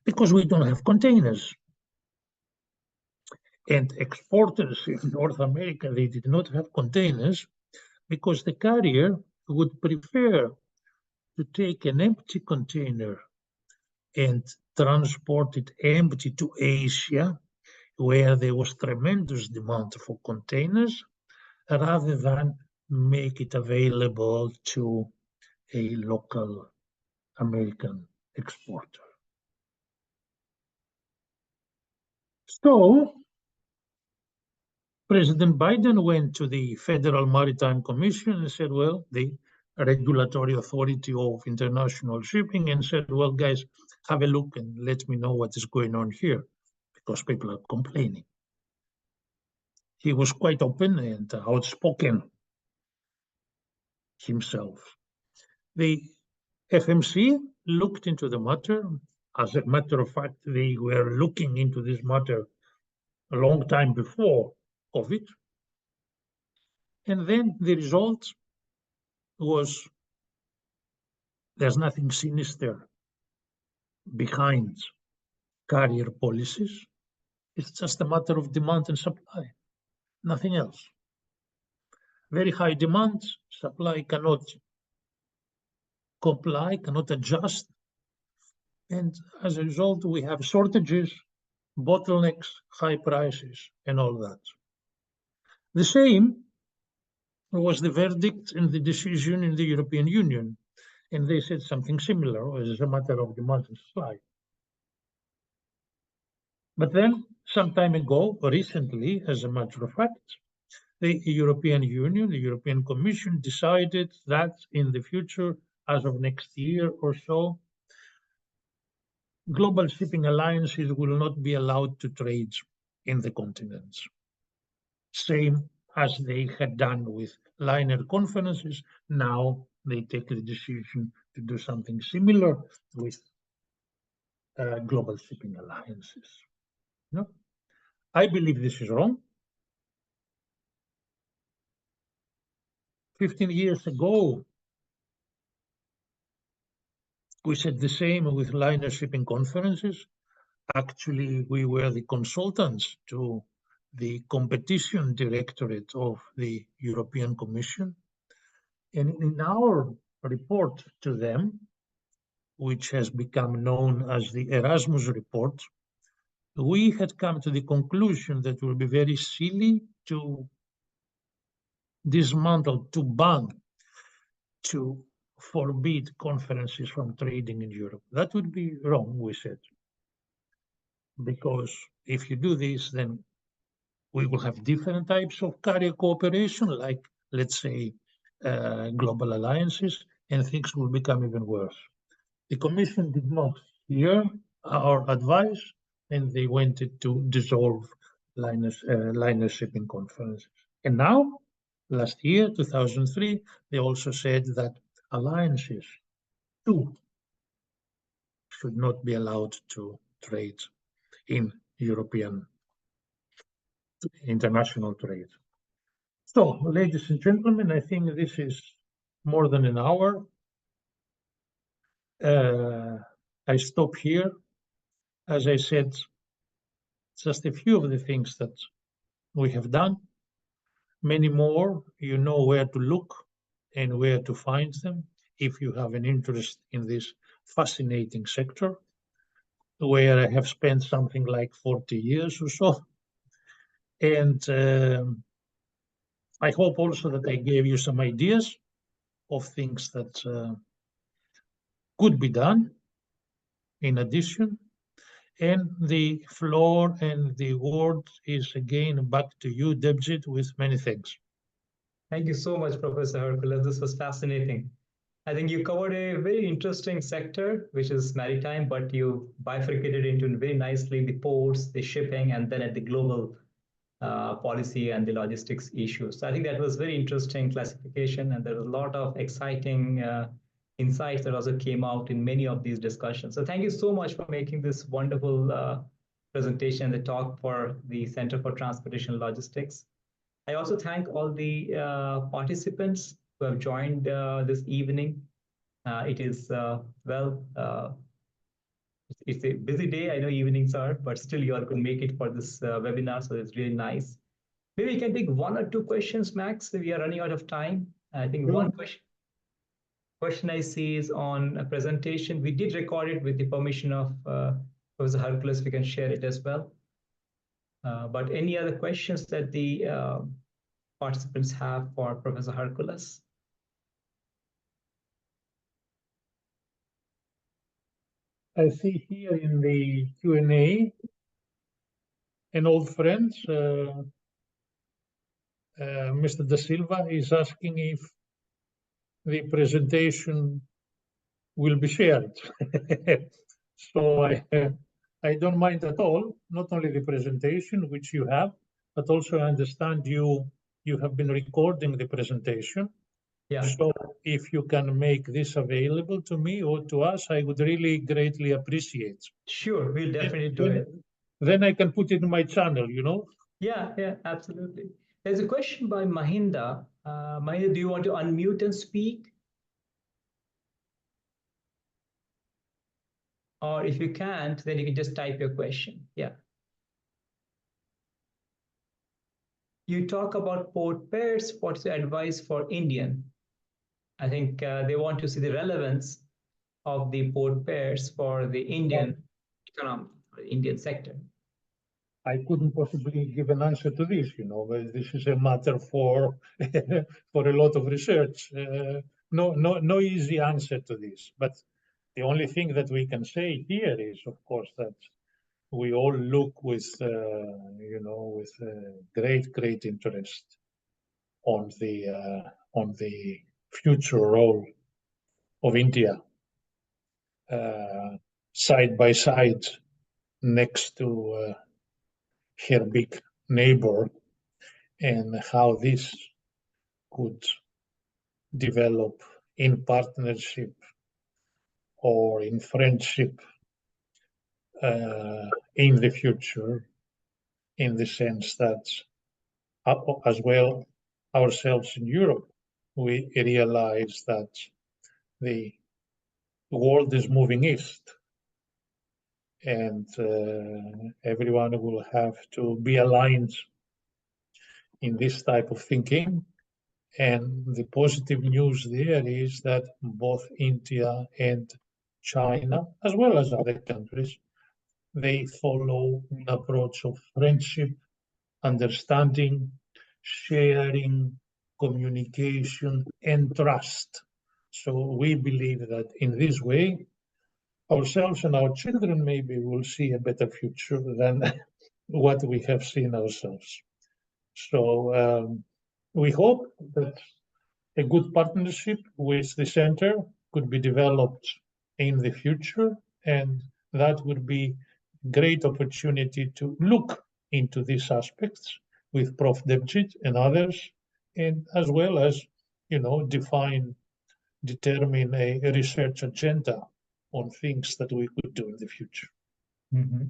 [SPEAKER 2] because we don't have containers. And exporters in North America, they did not have containers because the carrier would prefer to take an empty container and transport it empty to Asia, where there was tremendous demand for containers, rather than make it available to a local American exporter. So President Biden went to the Federal Maritime Commission and said, well, the regulatory authority of international shipping, and said, well, guys, have a look and let me know what is going on here, because people are complaining. He was quite open and outspoken himself. The FMC looked into the matter. As a matter of fact, they were looking into this matter a long time before COVID. And then the result was there's nothing sinister behind carrier policies. It's just a matter of demand and supply, nothing else. Very high demand, supply cannot comply, cannot adjust. And as a result, we have shortages, bottlenecks, high prices, and all that. The same was the verdict and the decision in the European Union. And they said something similar, as a matter of demand and supply. But then, some time ago, recently, as a matter of fact, the European Union, the European Commission decided that in the future, as of next year or so, global shipping alliances will not be allowed to trade in the continents. Same as they had done with liner conferences, now they take the decision to do something similar with global shipping alliances. No? I believe this is wrong. 15 years ago, we said the same with liner shipping conferences. Actually, we were the consultants to the competition directorate of the European Commission. And in our report to them, which has become known as the Erasmus report, we had come to the conclusion that it would be very silly to dismantle, to ban, to forbid conferences from trading in Europe. That would be wrong, we said, because if you do this, then we will have different types of carrier cooperation, like, let's say, global alliances, and things will become even worse. The Commission did not hear our advice, and they wanted to dissolve liner shipping conferences. And now, last year, 2003, they also said that alliances, too, should not be allowed to trade in European international trade. So, ladies and gentlemen, I think this is more than an hour. I stop here. As I said, just a few of the things that we have done. Many more, you know where to look and where to find them if you have an interest in this fascinating sector, where I have spent something like 40 years or so. And I hope also that I gave you some ideas of things that could be done in addition. And the floor and the word is again back to you, Debjit, with many thanks.
[SPEAKER 1] Thank you so much, Professor Hercules. This was fascinating. I think you covered a very interesting sector, which is maritime, but you bifurcated into very nicely the ports, the shipping, and then at the global policy and the logistics issues. So I think that was very interesting classification, and there was a lot of exciting insights that also came out in many of these discussions. So thank you so much for making this wonderful presentation and the talk for the Center for Transportation Logistics. I also thank all the participants who have joined this evening. It is, it's a busy day. I know evenings are, but still you all could make it for this webinar, so it's really nice. Maybe we can take one or two questions max. We are running out of time. I think one question I see is on a presentation. We did record it with the permission of Professor Hercules. We can share it as well. But any other questions that the participants have for Professor Hercules?
[SPEAKER 2] I see here in the Q&A an old friend, Mr. Da Silva, is asking if the presentation will be shared. So I don't mind at all, not only the presentation, which you have, but also I understand you have been recording the presentation.
[SPEAKER 1] Yeah.
[SPEAKER 2] So if you can make this available to me or to us, I would really greatly appreciate.
[SPEAKER 1] Sure, we'll definitely do it.
[SPEAKER 2] Then I can put it in my channel, you know?
[SPEAKER 1] Yeah, absolutely. There's a question by Mahinda. Mahinda, do you want to unmute and speak? Or if you can't, then you can just type your question. Yeah. You talk about port pairs. What's the advice for Indian? I think they want to see the relevance of the port pairs for the Indian economy, or the Indian sector.
[SPEAKER 2] I couldn't possibly give an answer to this, you know, but this is a matter for for a lot of research. No easy answer to this. But the only thing that we can say here is, of course, that we all look with, you know, with great interest on the future role of India, side by side next to her big neighbor, and how this could develop in partnership or in friendship in the future, in the sense that as well ourselves in Europe, we realize that the world is moving east, and everyone will have to be aligned in this type of thinking. And the positive news there is that both India and China, as well as other countries, they follow an approach of friendship, understanding, sharing, communication, and trust. So we believe that in this way, ourselves and our children maybe will see a better future than what we have seen ourselves. So we hope that a good partnership with the center could be developed in the future, and that would be a great opportunity to look into these aspects with Prof. Debjit and others, and as well as, you know, determine a research agenda on things that we could do in the future.
[SPEAKER 1] Mm-hmm.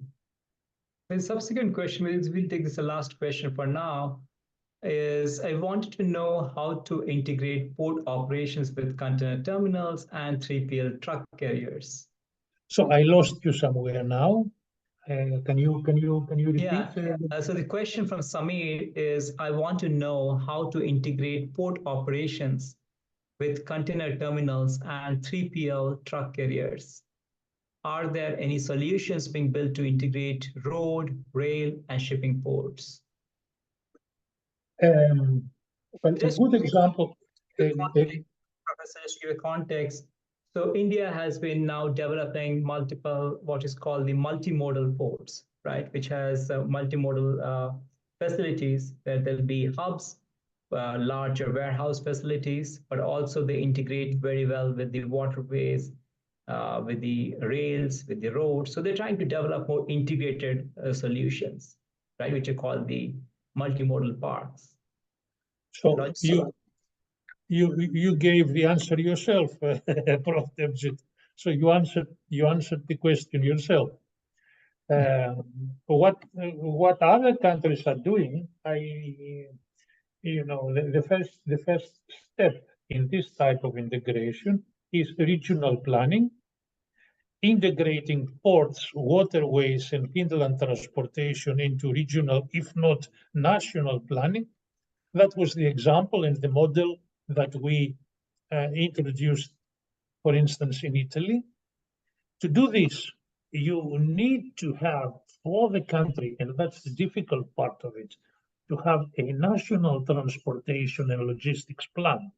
[SPEAKER 1] The subsequent question, we'll take this the last question for now, is I wanted to know how to integrate port operations with container terminals and 3PL truck carriers.
[SPEAKER 2] So I lost you somewhere now. Can you repeat?
[SPEAKER 1] Yeah. So the question from Samir is, I want to know how to integrate port operations with container terminals and 3PL truck carriers. Are there any solutions being built to integrate road, rail, and shipping ports?
[SPEAKER 2] Well, a good example.
[SPEAKER 1] Professor, just to give a context. So India has been now developing multiple, what is called the multimodal ports, right? Which has multimodal facilities where there'll be hubs larger warehouse facilities, but also they integrate very well with the waterways, with the rails, with the roads. So they're trying to develop more integrated solutions, right, which are called the multimodal parks.
[SPEAKER 2] So you gave the answer yourself, Prof. Debjit. So you answered the question yourself. What other countries are doing, the first step in this type of integration is regional planning, integrating ports, waterways, and inland transportation into regional, if not national planning. That was the example and the model that we introduced, for instance, in Italy. To do this, you need to have for the country, and that's the difficult part of it, to have a national transportation and logistics plan.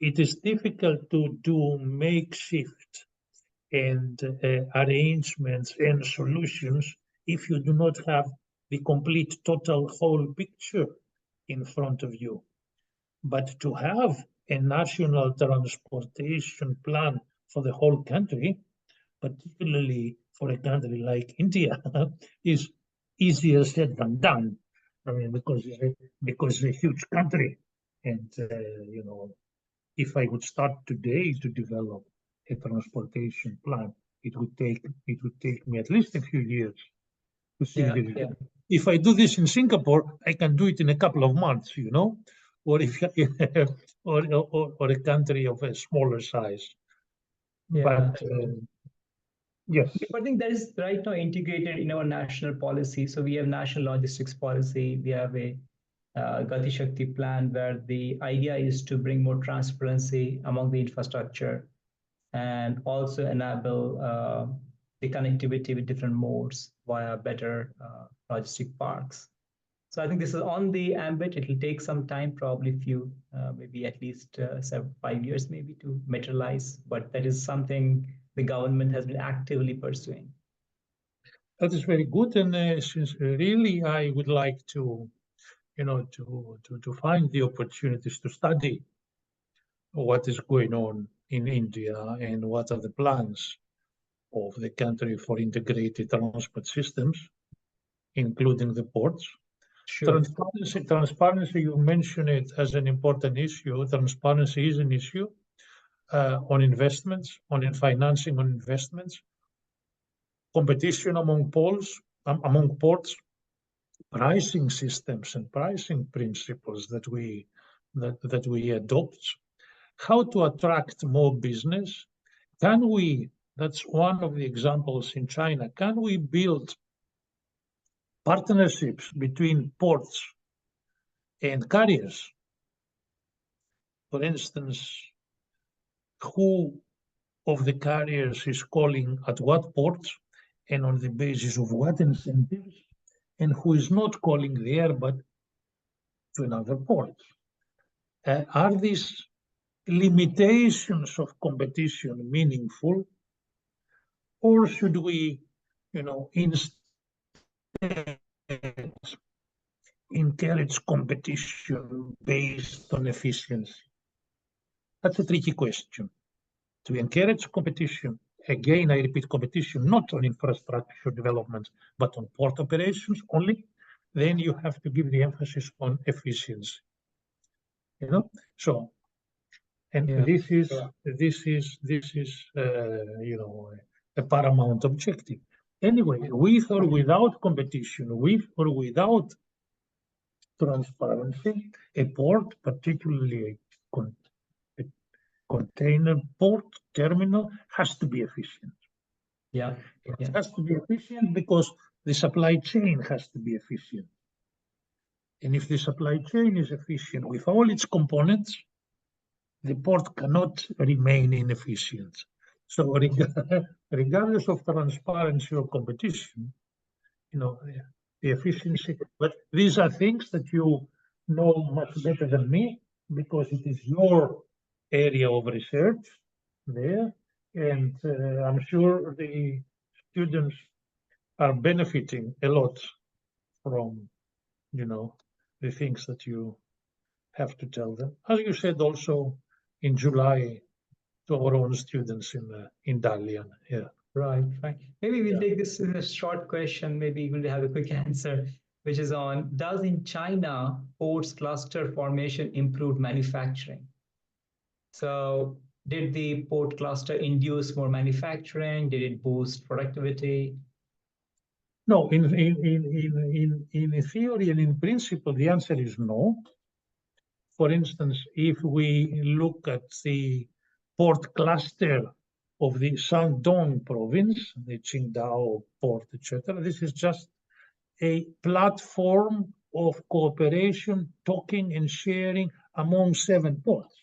[SPEAKER 2] It is difficult to do makeshift and arrangements and solutions if you do not have the complete total whole picture in front of you. But to have a national transportation plan for the whole country, particularly for a country like India, is easier said than done. I mean, because it's a huge country, and if I would start today to develop a transportation plan, it would take me at least a few years to see the result. If I do this in Singapore, I can do it in a couple of months, or if or a country of a smaller size. But yes,
[SPEAKER 1] I think that is right now integrated in our national policy. So we have national logistics policy. We have a Gati Shakti plan where the idea is to bring more transparency among the infrastructure and also enable the connectivity with different modes via better logistic parks. So I think this is on the ambit. It will take some time, probably maybe at least 5 years maybe to materialize, but that is something the government has been actively pursuing.
[SPEAKER 2] That is very good. And since really I would like to find the opportunities to study what is going on in India and what are the plans of the country for integrated transport systems, including the ports. Sure. Transparency, you mentioned it as an important issue. Transparency is an issue on investments, on financing on investments, competition among ports, pricing systems and pricing principles that we adopt, how to attract more business. That's one of the examples in China, can we build partnerships between ports and carriers? For instance, who of the carriers is calling at what ports and on the basis of what incentives, and who is not calling there but to another port? Are these limitations of competition meaningful, or should we, instead encourage competition based on efficiency? That's a tricky question. To encourage competition, again, I repeat, competition not on infrastructure development, but on port operations only, then you have to give the emphasis on efficiency. So, and this is a paramount objective. Anyway, with or without competition, with or without transparency, a port, particularly a container port terminal, has to be efficient. It has to be efficient because the supply chain has to be efficient. And if the supply chain is efficient with all its components, the port cannot remain inefficient. So regardless of transparency or competition, the efficiency, but these are things that you know much better than me because it is your area of research there. And I'm sure the students are benefiting a lot from, the things that you have to tell them. As you said also in July to our own students in Dalian. Yeah.
[SPEAKER 1] Right. Maybe we'll take this as a short question, maybe even to have a quick answer, which is on, does in China ports cluster formation improve manufacturing? So did the port cluster induce more manufacturing? Did it boost productivity?
[SPEAKER 2] No, in theory and in principle, the answer is no. For instance, if we look at the port cluster of the Shandong province, the Qingdao port, etc., this is just a platform of cooperation, talking and sharing among 7 ports.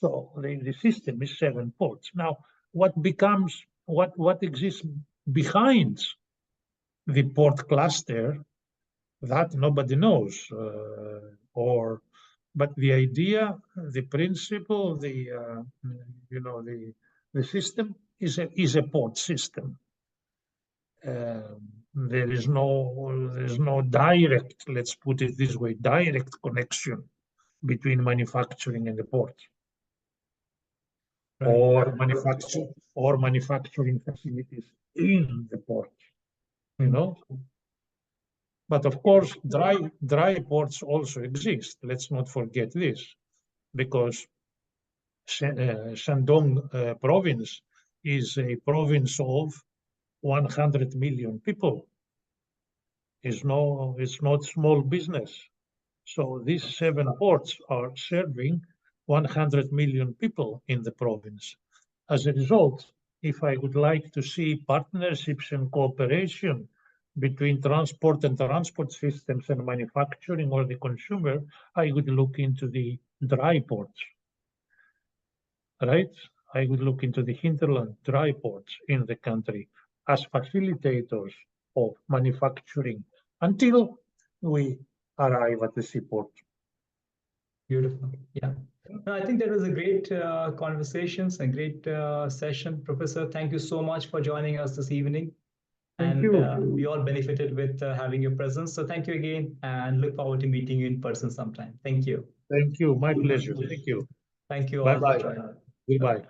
[SPEAKER 2] So the system is 7 ports. Now, what exists behind the port cluster, that nobody knows. But the idea, the principle, the system is a port system. There is no direct, let's put it this way, direct connection between manufacturing and the port. Right. Or manufacturing facilities in the port, But of course, dry ports also exist. Let's not forget this, because Shandong province is a province of 100 million people. It's not small business. So these 7 ports are serving 100 million people in the province. As a result, if I would like to see partnerships and cooperation between transport and transport systems and manufacturing or the consumer, I would look into the dry ports, right? I would look into the hinterland dry ports in the country as facilitators of manufacturing until we arrive at the seaport.
[SPEAKER 1] Beautiful. Yeah. No, I think that was a great conversations and great session. Professor, thank you so much for joining us this evening.
[SPEAKER 2] Thank you.
[SPEAKER 1] We all benefited with having your presence. So thank you again, and look forward to meeting you in person sometime. Thank you.
[SPEAKER 2] Thank you. My pleasure. Thank you.
[SPEAKER 1] Thank you all.
[SPEAKER 2] Bye-bye. Goodbye.